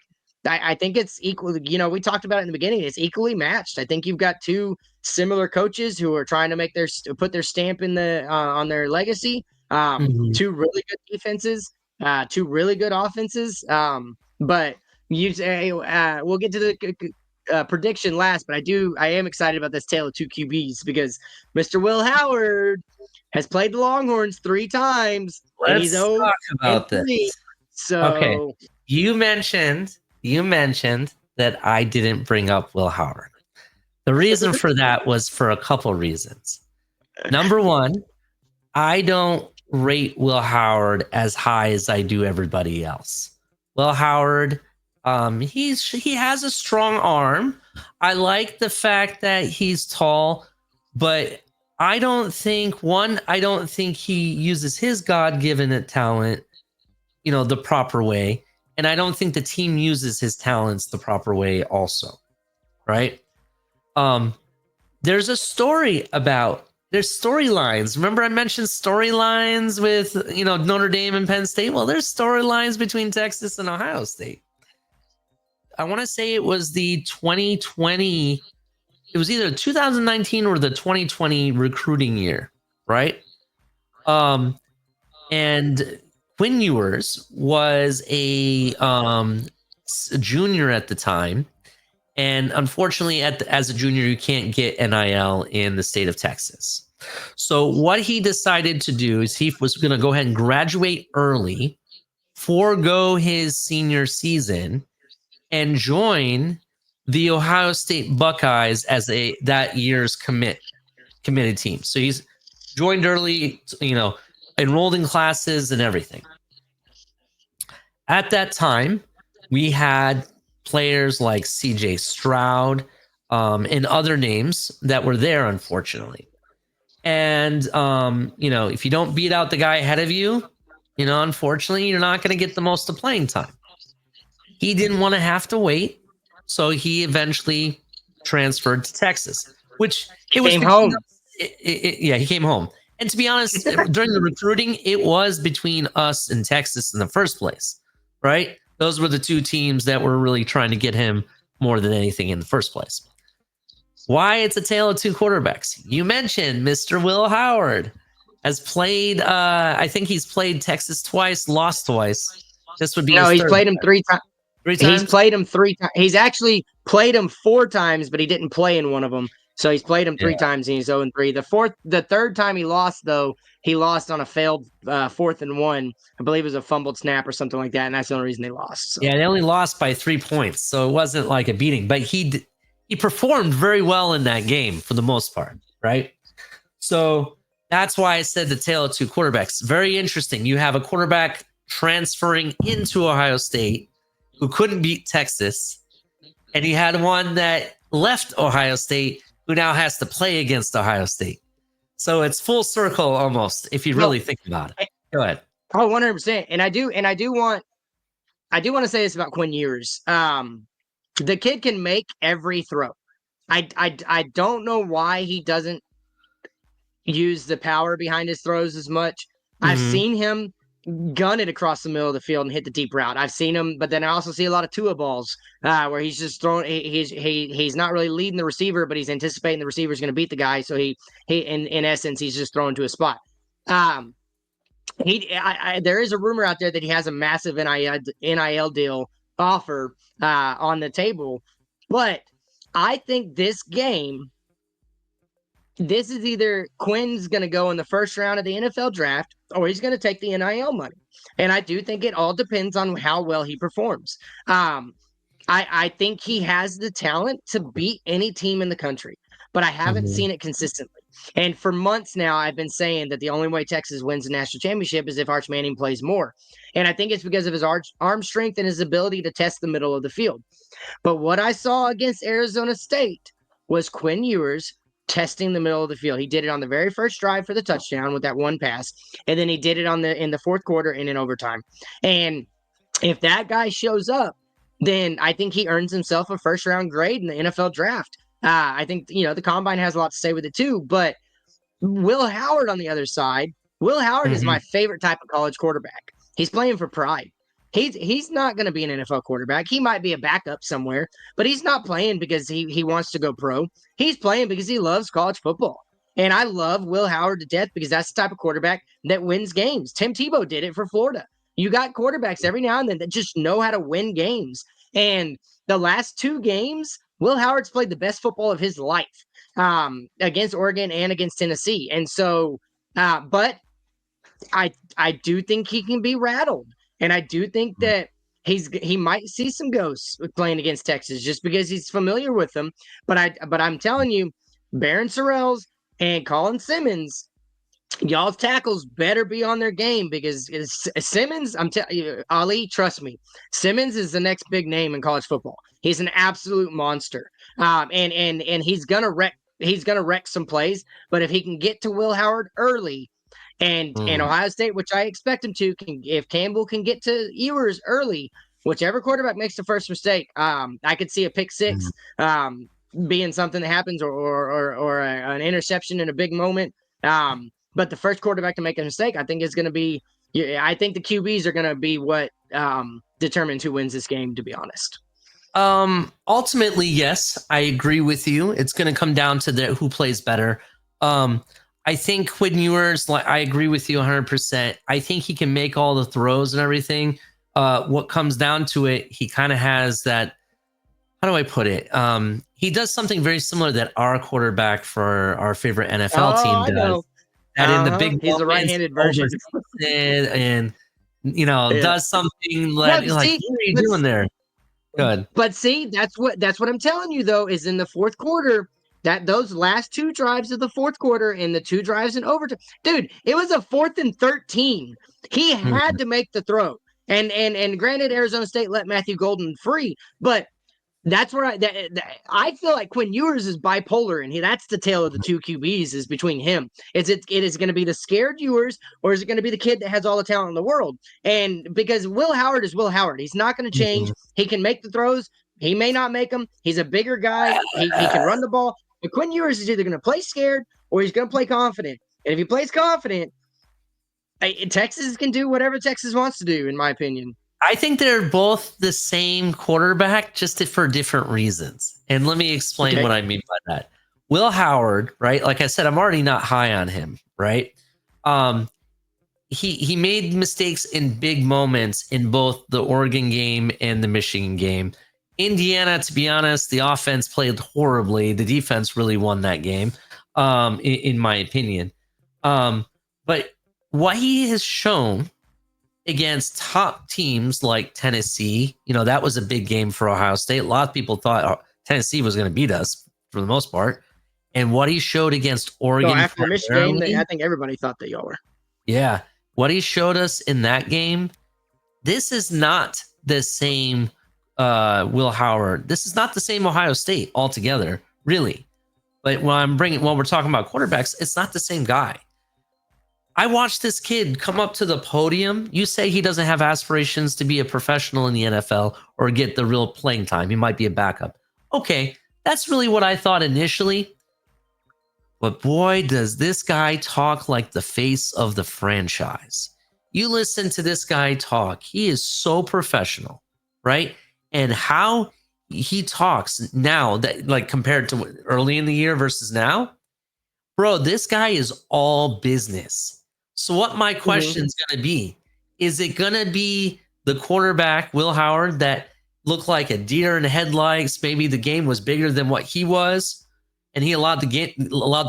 S3: think it's equal. We talked about it in the beginning. It's equally matched. I think you've got two similar coaches who are trying to put their stamp in on their legacy. Two really good defenses, two really good offenses. But we'll get to the prediction last, but I am excited about this tale of two QBs because Mr. Will Howard has played the Longhorns 3 times.
S2: Let's talk about this.
S3: So
S2: okay, you mentioned that I didn't bring up Will Howard. The reason for that was for a couple reasons. Number one, I don't rate Will Howard as high as I do everybody else. Will Howard, he has a strong arm. I like the fact that he's tall, but I don't think he uses his God-given talent, the proper way. And I don't think the team uses his talents the proper way also. Right? There's storylines. Remember I mentioned storylines with, Notre Dame and Penn State? Well, there's storylines between Texas and Ohio State. I want to say it was the 2020. It was either 2019 or the 2020 recruiting year, right? And Quinn Ewers was a junior at the time. And unfortunately, as a junior, you can't get NIL in the state of Texas. So what he decided to do is he was going to go ahead and graduate early, forego his senior season, and join the Ohio State Buckeyes as that year's committed team. So he's joined early, enrolled in classes and everything. At that time, we had players like CJ Stroud and other names that were there, unfortunately. And, if you don't beat out the guy ahead of you, unfortunately, you're not going to get the most of playing time. He didn't want to have to wait, so he eventually transferred to Texas, which it was
S3: came home.
S2: He came home. And to be honest, during the recruiting, it was between us and Texas in the first place, right? Those were the two teams that were really trying to get him more than anything in the first place. Why it's a tale of two quarterbacks? You mentioned Mr. Will Howard has played, I think he's played Texas twice, lost twice. This would be
S3: he's played him 3 times.
S2: 3 times?
S3: He's played him 3 times. He's actually played him 4 times, but he didn't play in one of them. So he's played him 3 times and he's 0-3. The third time he lost, though, he lost on a failed 4th and 1. I believe it was a fumbled snap or something like that, and that's the only reason they lost. So.
S2: Yeah, they only lost by 3 points, so it wasn't like a beating. But he performed very well in that game for the most part, right? So that's why I said the tale of two quarterbacks. Very interesting. You have a quarterback transferring into Ohio State who couldn't beat Texas, and you had one that left Ohio State who now has to play against Ohio State. So it's full circle almost, if you really think about it. Go ahead.
S3: Oh, 100%. And I do want to say this about Quinn Ewers. The kid can make every throw. I don't know why he doesn't use the power behind his throws as much. Mm-hmm. I've seen him gun it across the middle of the field and hit the deep route. I've seen him, but then I also see a lot of Tua balls where he's just throwing. He's not really leading the receiver, but he's anticipating the receiver's going to beat the guy. So he in essence he's just throwing to a spot. There is a rumor out there that he has a massive NIL deal offer on the table, but I think this game. This is either Quinn's going to go in the first round of the NFL draft or he's going to take the NIL money. And I do think it all depends on how well he performs. I think he has the talent to beat any team in the country, but I haven't seen it consistently. And for months now, I've been saying that the only way Texas wins the national championship is if Arch Manning plays more. And I think it's because of his arm strength and his ability to test the middle of the field. But what I saw against Arizona State was Quinn Ewers testing the middle of the field. He did it on the very first drive for the touchdown with that one pass, and then he did it in the fourth quarter and in overtime. And if that guy shows up, then I think he earns himself a first-round grade in the NFL draft. I think the combine has a lot to say with it too. But Will Howard on the other side, Will Howard is my favorite type of college quarterback. He's playing for pride. He's not going to be an NFL quarterback. He might be a backup somewhere, but he's not playing because he wants to go pro. He's playing because he loves college football. And I love Will Howard to death because that's the type of quarterback that wins games. Tim Tebow did it for Florida. You got quarterbacks every now and then that just know how to win games. And the last 2 games, Will Howard's played the best football of his life against Oregon and against Tennessee. And so, but I do think he can be rattled. And I do think that he might see some ghosts with playing against Texas just because he's familiar with them. But I'm telling you, Barron Sorrells and Colin Simmons, y'all's tackles better be on their game because Simmons, I'm telling you, Ali, trust me, Simmons is the next big name in college football. He's an absolute monster, and he's gonna wreck some plays. But if he can get to Will Howard early. And Ohio State, which I expect him to, if Campbell can get to Ewers early, whichever quarterback makes the first mistake, I could see a pick six being something that happens, or an interception in a big moment. But the first quarterback to make a mistake, I think is going to be. I think the QBs are going to be what determines who wins this game. To be honest.
S2: Ultimately, yes, I agree with you. It's going to come down to who plays better. I think Quinn Ewers, I agree with you 100%. I think he can make all the throws and everything. What comes down to it, he kind of has that. How do I put it? He does something very similar that our quarterback for our favorite NFL team does. That in the big,
S3: he's a right-handed version,
S2: and does something like what are you doing there? Good.
S3: But see, that's what I'm telling you though. Is in the fourth quarter. That those last 2 drives of the fourth quarter and the 2 drives in overtime, dude, it was a 4th and 13. He had to make the throw, and granted, Arizona State let Matthew Golden free, but that's where I feel like Quinn Ewers is bipolar, and that's the tale of the 2 QBs is between him. It is going to be the scared Ewers, or is it going to be the kid that has all the talent in the world? And because Will Howard is Will Howard, he's not going to change. He can make the throws. He may not make them. He's a bigger guy. He can run the ball. But Quinn Ewers is either going to play scared or he's going to play confident. And if he plays confident, Texas can do whatever Texas wants to do, in my opinion.
S2: I think they're both the same quarterback, just for different reasons. And let me explain what I mean by that. Will Howard, right? Like I said, I'm already not high on him, right? He made mistakes in big moments in both the Oregon game and the Michigan game. Indiana, to be honest, the offense played horribly. The defense really won that game, in my opinion. But what he has shown against top teams like Tennessee, that was a big game for Ohio State. A lot of people thought Tennessee was going to beat us for the most part. And what he showed against Oregon.
S3: After the Michigan game, I think everybody thought that y'all were.
S2: Yeah. What he showed us in that game, this is not the same Will Howard. This is not the same Ohio State altogether, really. But when we're talking about quarterbacks, it's not the same guy. I watched this kid come up to the podium. You say he doesn't have aspirations to be a professional in the NFL or get the real playing time. He might be a backup. Okay, that's really what I thought initially. But boy, does this guy talk like the face of the franchise. You listen to this guy talk. He is so professional, right? And how he talks now, that like compared to early in the year versus now, bro, this guy is all business. So what my question is going to be, is it going to be the quarterback, Will Howard, that looked like a deer in the headlights? Maybe the game was bigger than what he was, and he allowed the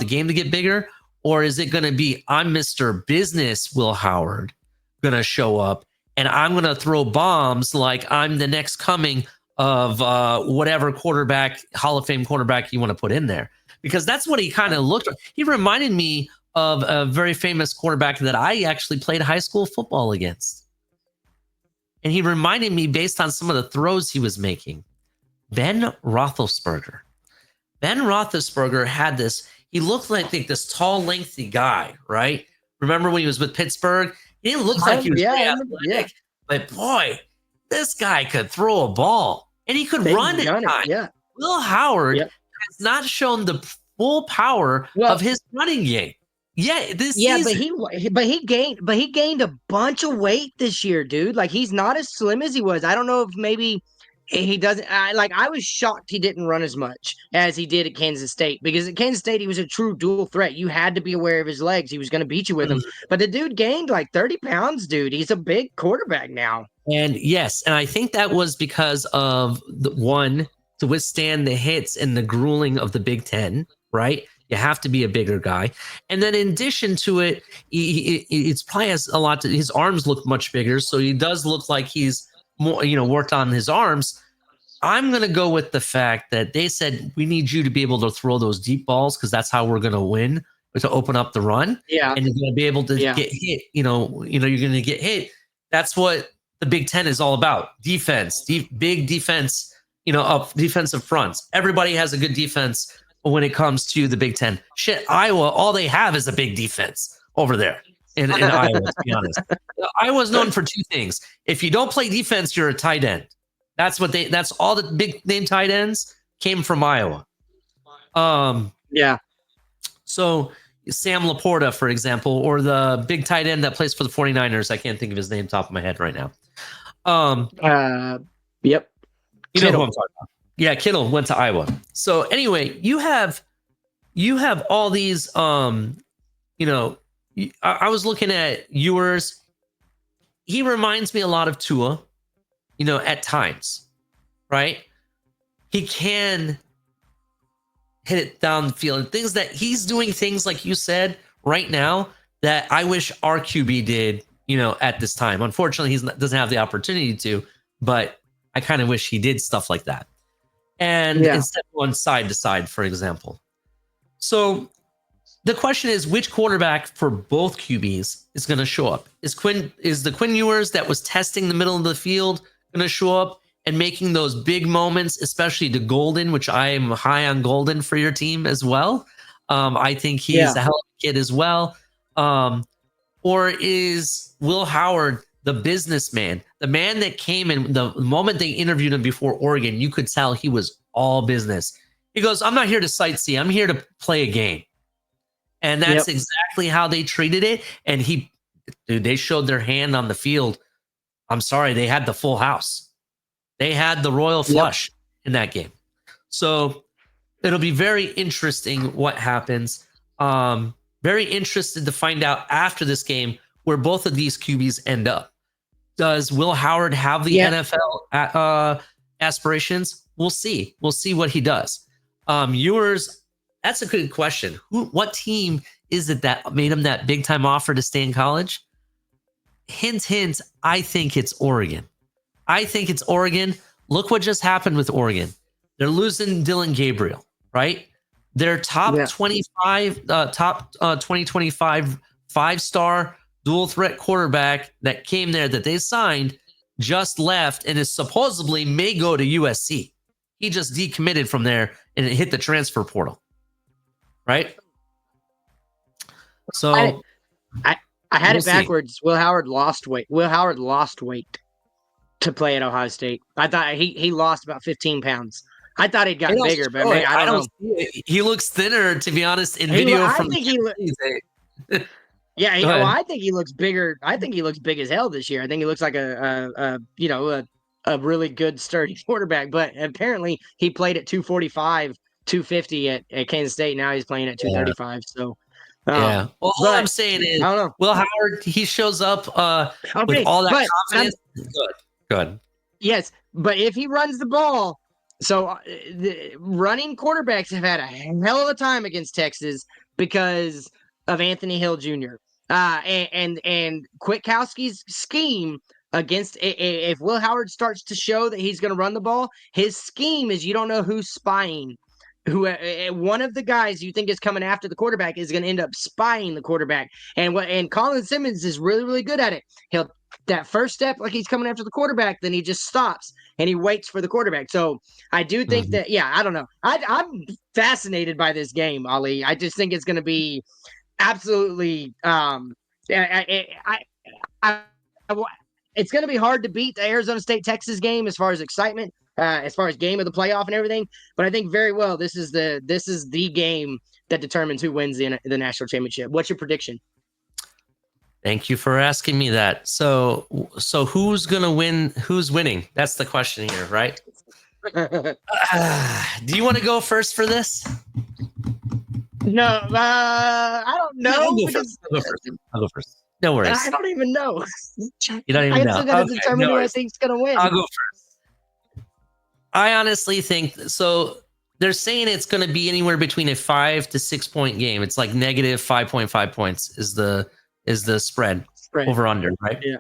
S2: game to get bigger? Or is it going to be, I'm Mr. Business Will Howard, going to show up, and I'm going to throw bombs like I'm the next coming whatever quarterback, Hall of Fame quarterback you want to put in there, because that's what he kind of looked like. He reminded me of a very famous quarterback that I actually played high school football against. And he reminded me, based on some of the throws he was making, Ben Roethlisberger. Ben Roethlisberger had this, he looked like this tall, lengthy guy, right? Remember when he was with Pittsburgh? He didn't look like he was very athletic, but boy, this guy could throw a ball and he could run at times.
S3: Yeah.
S2: Will Howard has not shown the full power of his running game. Yeah, this season.
S3: but he gained a bunch of weight this year, dude. Like, he's not as slim as he was. I don't know if maybe he doesn't. I was shocked he didn't run as much as he did at Kansas State, because at Kansas State he was a true dual threat. You had to be aware of his legs. He was going to beat you with them. But the dude gained like 30 pounds, dude. He's a big quarterback now.
S2: And yes, and I think that was because of the one, to withstand the hits and the grueling of the Big Ten, right? You have to be a bigger guy. And then in addition to it, it's probably has a lot to, his arms look much bigger. So he does look like he's more, worked on his arms. I'm going to go with the fact that they said, we need you to be able to throw those deep balls, because that's how we're going to win, to open up the run.
S3: Yeah.
S2: And you're going to be able to get hit, you're going to get hit. That's what the Big Ten is all about. Defense, big defense, up defensive fronts. Everybody has a good defense when it comes to the Big Ten. Shit, Iowa, all they have is a big defense over there in Iowa, to be honest. Iowa's known for two things. If you don't play defense, you're a tight end. That's all the big name tight ends came from Iowa. So Sam Laporta, for example, or the big tight end that plays for the 49ers. I can't think of his name top of my head right now.
S3: Yep.
S2: You know who I'm talking about. Yeah, Kittle went to Iowa. So anyway, you have all these, I was looking at Ewers. He reminds me a lot of Tua, at times, right? He can hit it down the field, and things that he's doing things like you said right now that I wish our QB did, at this time. Unfortunately, he doesn't have the opportunity to, but I kind of wish he did stuff like that. And instead of going side to side, for example. So the question is, which quarterback for both QBs is going to show up? Is the Quinn Ewers that was testing the middle of the field going to show up and making those big moments, especially to Golden, which I am high on Golden for your team as well. I think he's a hell of a kid as well. Or is Will Howard the businessman, the man that came in the moment they interviewed him before Oregon? You could tell he was all business. He goes, I'm not here to sightsee. I'm here to play a game. And that's exactly how they treated it. And they showed their hand on the field. I'm sorry, they had the full house. They had the royal flush in that game. So it'll be very interesting what happens. Very interested to find out after this game where both of these QBs end up. Does Will Howard have the NFL aspirations? We'll see. We'll see what he does. Ewers, that's a good question. What team is it that made him that big time offer to stay in college? Hint, hint. I think it's Oregon. Look what just happened with Oregon. They're losing Dylan Gabriel, right? Their top 25, top 2025 5-star dual threat quarterback that came there that they signed just left and is supposedly may go to USC. He just decommitted from there and it hit the transfer portal, right? So
S3: I had it backwards. Will Howard lost weight. To play at Ohio State. I thought he lost about 15 pounds. I thought he'd gotten bigger, but maybe, I don't know.
S2: He looks thinner, to be honest, in video. I think
S3: I think he looks bigger. I think he looks big as hell this year. I think he looks like a really good, sturdy quarterback. But apparently, he played at 245, 250 at Kansas State. Now he's playing at 235. So.
S2: Well, all I'm saying is, Will Howard, he shows up with all that confidence. Good.
S3: Yes, but if he runs the ball, so the running quarterbacks have had a hell of a time against Texas because of Anthony Hill Jr. And Kwiatkowski's scheme against if Will Howard starts to show that he's going to run the ball, his scheme is you don't know who's spying. One of the guys you think is coming after the quarterback is going to end up spying the quarterback, and Colin Simmons is really really good at it. He'll that first step like he's coming after the quarterback, then he just stops and he waits for the quarterback. So I do think that I don't know. I'm fascinated by this game, Ali. I just think it's going to be absolutely it's going to be hard to beat the Arizona State Texas game as far as excitement, as far as game of the playoff and everything. But I think very well this is the game that determines who wins the national championship. What's your prediction?
S2: Thank you for asking me that. So who's gonna win? Who's winning? That's the question here, right? Do you want to go first for this?
S3: No, I don't know.
S2: I'll go first. No worries.
S3: I don't even know.
S2: You don't even know.
S3: I still got to determine who I think's going to win.
S2: I'll go first. I honestly think so. They're saying it's going to be anywhere between a 5 to 6 point game. It's like negative 5.5 points is the spread over under, right?
S3: Yeah.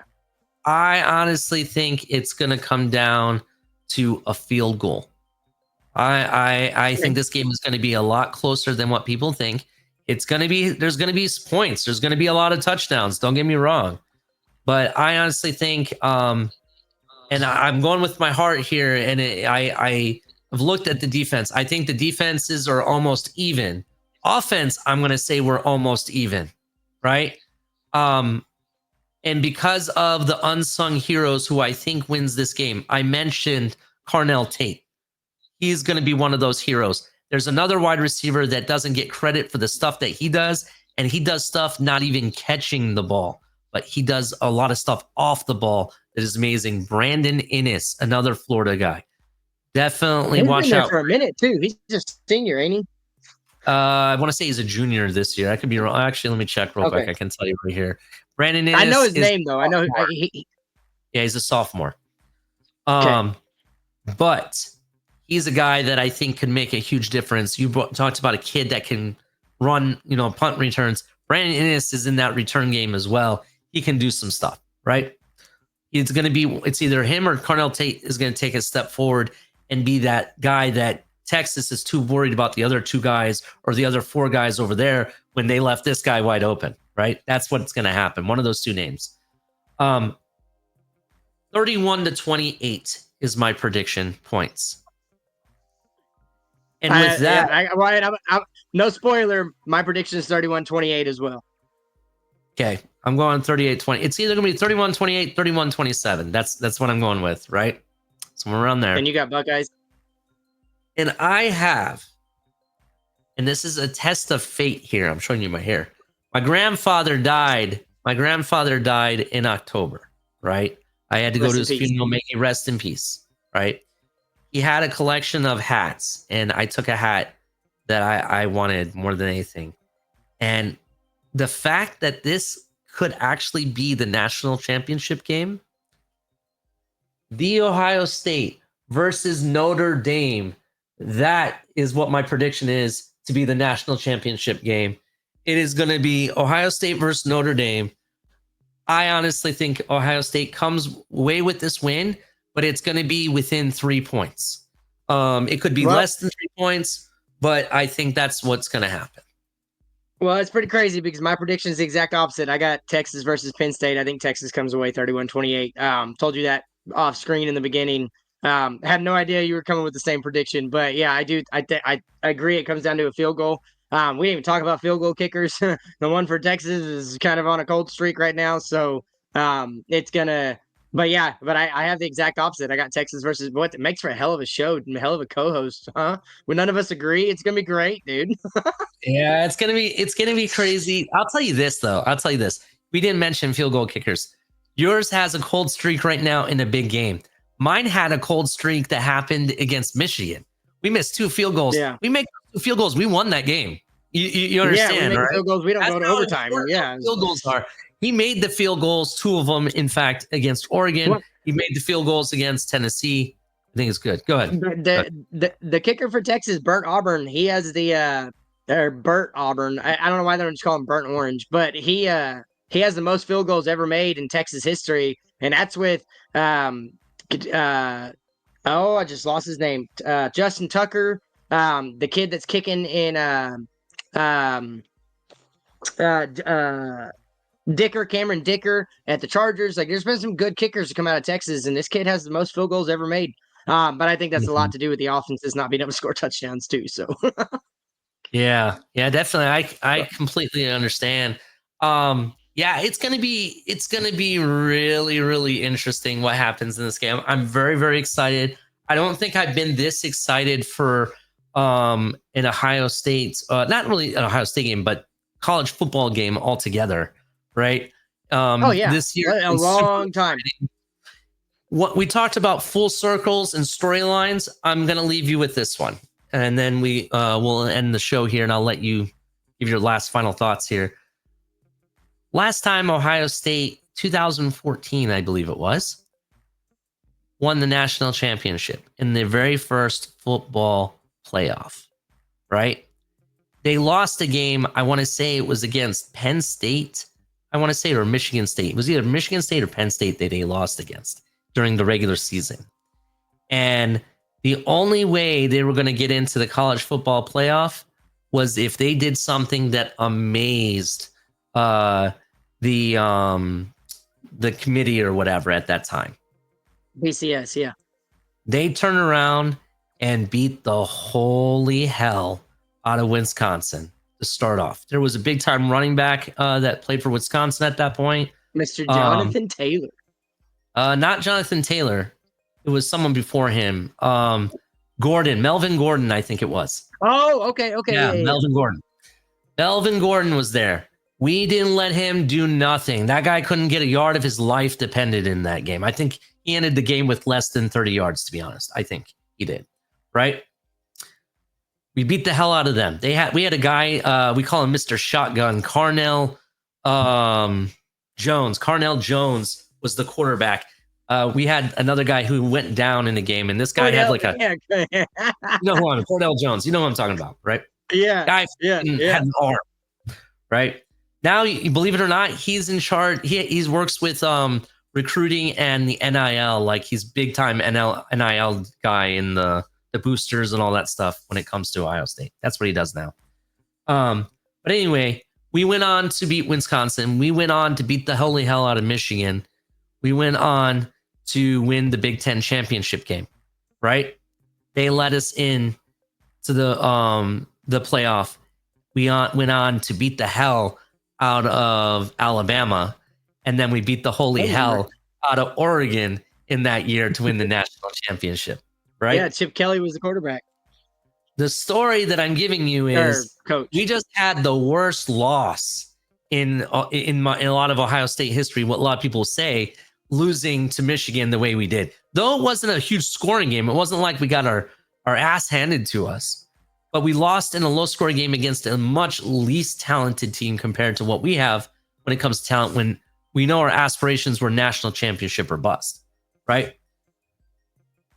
S2: I honestly think it's going to come down to a field goal. I think this game is going to be a lot closer than what people think. There's going to be points. There's going to be a lot of touchdowns. Don't get me wrong. But I honestly think, and I'm going with my heart here, and I've looked at the defense. I think the defenses are almost even. Offense, I'm going to say we're almost even, right? And because of the unsung heroes who I think wins this game, I mentioned Carnell Tate. He's going to be one of those heroes. There's another wide receiver that doesn't get credit for the stuff that he does, and he does stuff not even catching the ball, but he does a lot of stuff off the ball that is amazing. Brandon Inniss, another Florida guy. Definitely watch out.
S3: For a minute, too. He's just senior, ain't he?
S2: I want to say he's a junior this year. I could be wrong. Actually, let me check real quick. I can tell you right here. Brandon Inniss.
S3: I know his name, though. I know.
S2: Yeah, he's a sophomore.
S3: Okay.
S2: But he's a guy that I think can make a huge difference. You talked about a kid that can run, punt returns. Brandon Inniss is in that return game as well. He can do some stuff, right? It's either him or Carnell Tate is going to take a step forward and be that guy that Texas is too worried about the other two guys or the other four guys over there when they left this guy wide open, right? That's what's going to happen. One of those two names. 31-28 is my prediction points. And with that,
S3: no spoiler, my prediction is 31-28 as well.
S2: Okay, I'm going 38-20. It's either going to be 31-28, 31-27. That's what I'm going with, right? Somewhere around there.
S3: And you got Buckeyes?
S2: And I have, and this is a test of fate here. I'm showing you my hair. My grandfather died in October, right? I had to go to his funeral, may he rest in peace, right? He had a collection of hats, and I took a hat that I wanted more than anything. And the fact that this could actually be the national championship game, the Ohio State versus Notre Dame, that is what my prediction is to be the national championship game. It is going to be Ohio State versus Notre Dame. I honestly think Ohio State comes away with this win, but it's going to be within 3 points. It could be less than 3 points, but I think that's what's going to happen.
S3: Well, it's pretty crazy because my prediction is the exact opposite. I got Texas versus Penn State. I think Texas comes away 31-28. Told you that off screen in the beginning. Had no idea you were coming with the same prediction, but yeah, I do. I agree. It comes down to a field goal. We didn't even talk about field goal kickers. The one for Texas is kind of on a cold streak right now, so it's gonna. But yeah, I have the exact opposite. I got Texas versus what it makes for a hell of a show, hell of a co-host, huh? When none of us agree, it's gonna be great, dude.
S2: Yeah, it's gonna be crazy. I'll tell you this though. We didn't mention field goal kickers. Yours has a cold streak right now in a big game. Mine had a cold streak that happened against Michigan. We missed 2 field goals.
S3: Yeah.
S2: We make 2 field goals. We won that game. You understand,
S3: yeah, we make
S2: right?
S3: Field goals. We don't go to overtime. Yeah,
S2: field goals are. He made the field goals, 2 of them, in fact, against Oregon.
S3: What?
S2: He made the field goals against Tennessee. I think it's good. Go ahead.
S3: The kicker for Texas, Burt Auburn. He has the Burt Auburn. I don't know why they don't just call him Burnt Orange, but he has the most field goals ever made in Texas history. and that's with I just lost his name. Justin Tucker, the kid that's kicking in um, Dicker, Cameron Dicker at the Chargers. Like, there's been some good kickers to come out of Texas, and this kid has the most field goals ever made. But I think that's a lot to do with the offenses not being able to score touchdowns too. So
S2: Yeah, definitely. I completely understand. Yeah, it's gonna be really, really interesting what happens in this game. I'm very, very excited. I don't think I've been this excited for an Ohio State, not really an Ohio State game, but college football game altogether, right?
S3: oh yeah,
S2: This year
S3: a long time.
S2: What we talked about full circles and storylines. I'm gonna leave you with this one, and then we will end the show here, and I'll let you give your last final thoughts here. Last time Ohio State, 2014, I believe it was, won the national championship in their very first football playoff, right? They lost a game. I want to say it was against Penn State. I want to say, or Michigan State. It was either Michigan State or Penn State that they lost against during the regular season. And the only way they were going to get into the college football playoff was if they did something that amazed the committee or whatever at that time.
S3: BCS, yeah.
S2: They turned around and beat the holy hell out of Wisconsin to start off. There was a big time running back that played for Wisconsin at that point.
S3: Mr. Jonathan Taylor.
S2: Not Jonathan Taylor. It was someone before him. Melvin Gordon, I think it was.
S3: Oh, okay.
S2: Yeah, Melvin Gordon. Melvin Gordon was there. We didn't let him do nothing. That guy couldn't get a yard if his life depended in that game. I think he ended the game with less than 30 yards, to be honest. I think he did, right? We beat the hell out of them. We had a guy, we call him Mr. Shotgun, Carnell Jones. Carnell Jones was the quarterback. We had another guy who went down in the game, and this guy had like Cordell Jones. You know what I'm talking about, right?
S3: Yeah.
S2: Guy had an arm, right? Now, you believe it or not, he's in charge. He works with recruiting and the NIL. Like, he's big time NIL guy in the boosters and all that stuff when it comes to Ohio State. That's what he does now. But anyway, we went on to beat Wisconsin. We went on to beat the holy hell out of Michigan. We went on to win the Big Ten championship game, right? They let us in to the playoff. We went on to beat the hell out of Alabama, and then we beat the holy hell out of Oregon in that year to win the national championship, right? Yeah,
S3: Chip Kelly was the quarterback.
S2: The story that I'm giving you is we just had the worst loss in a lot of Ohio State history, what a lot of people say, losing to Michigan the way we did. Though it wasn't a huge scoring game, it wasn't like we got our ass handed to us. But we lost in a low-scoring game against a much least talented team compared to what we have when it comes to talent, when we know our aspirations were national championship or bust, right?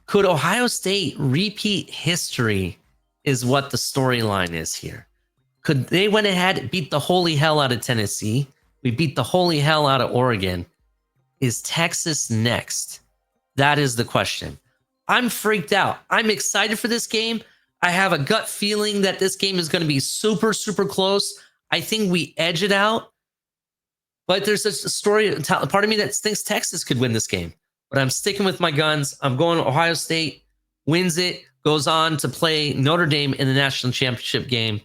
S2: Could Ohio State repeat history is what the storyline is here. Could they went ahead, beat the holy hell out of Tennessee? We beat the holy hell out of Oregon. Is Texas next? That is the question. I'm freaked out. I'm excited for this game. I have a gut feeling that this game is going to be super, super close. I think we edge it out. But there's a story, part of me that thinks Texas could win this game. But I'm sticking with my guns. I'm going to Ohio State, wins it, goes on to play Notre Dame in the national championship game.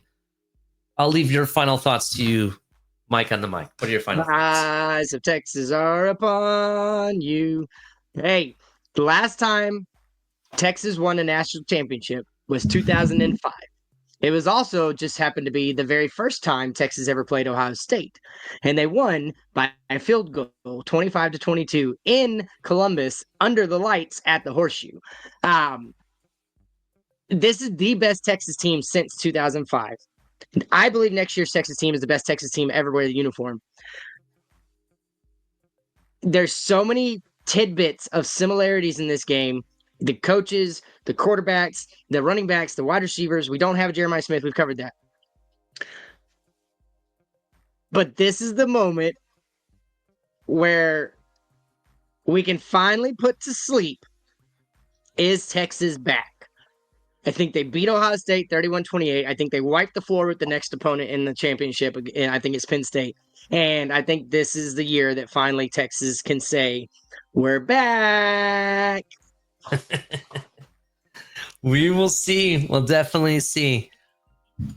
S2: I'll leave your final thoughts to you, Mike, on the mic. What are your final thoughts?
S3: Eyes of Texas are upon you. Hey, the last time Texas won a national championship was 2005. It was also just happened to be the very first time Texas ever played Ohio State. And they won by a field goal, 25-22 in Columbus under the lights at the Horseshoe. This is the best Texas team since 2005. I believe next year's Texas team is the best Texas team ever wear the uniform. There's so many tidbits of similarities in this game. The coaches, the quarterbacks, the running backs, the wide receivers. We don't have Jeremiah Smith. We've covered that. But this is the moment where we can finally put to sleep, is Texas back? I think they beat Ohio State 31-28. I think they wiped the floor with the next opponent in the championship. And I think it's Penn State. And I think this is the year that finally Texas can say, we're back.
S2: We will see. We'll definitely see.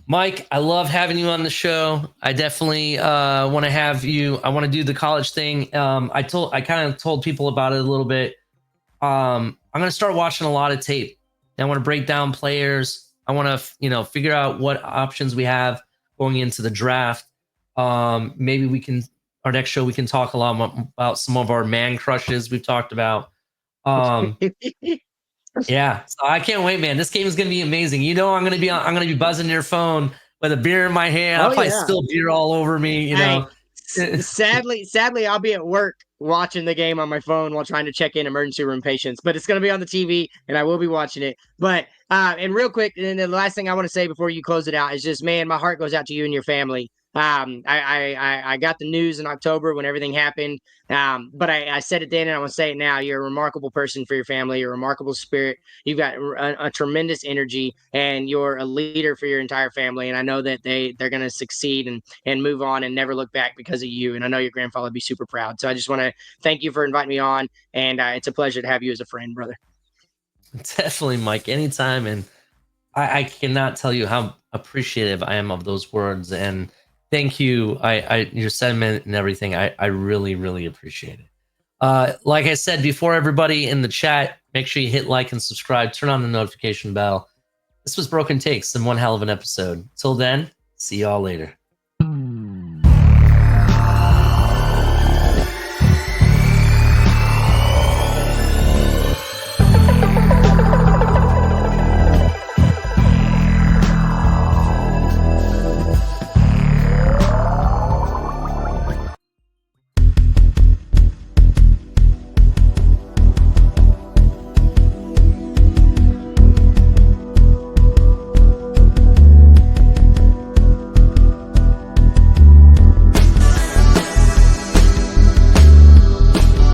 S2: Mike, I love having you on the show. I definitely want to have you. I want to do the college thing. I kind of told people about it a little bit. I'm going to start watching a lot of tape. I want to break down players. I want to, figure out what options we have going into the draft. Maybe our next show, we can talk a lot about some of our man crushes we've talked about. Yeah, so I can't wait, man. This game is going to be amazing. I'm going to be buzzing your phone with a beer in my hand. I'll probably spill beer all over me,
S3: Sadly, I'll be at work watching the game on my phone while trying to check in emergency room patients, but it's going to be on the TV and I will be watching it. But, and real quick, and the last thing I want to say before you close it out is just, man, my heart goes out to you and your family. I got the news in October when everything happened. But I said it then and I want to say it now. You're a remarkable person for your family. You're a remarkable spirit. You've got a tremendous energy and you're a leader for your entire family. And I know that they're going to succeed and move on and never look back because of you. And I know your grandfather would be super proud. So I just want to thank you for inviting me on. And it's a pleasure to have you as a friend, brother.
S2: Definitely, Mike, anytime. And I cannot tell you how appreciative I am of those words. And thank you. Your sentiment and everything. I really, really appreciate it. Like I said before, everybody in the chat, make sure you hit like and subscribe. Turn on the notification bell. This was Broken Takes and one hell of an episode. Till then, see y'all later.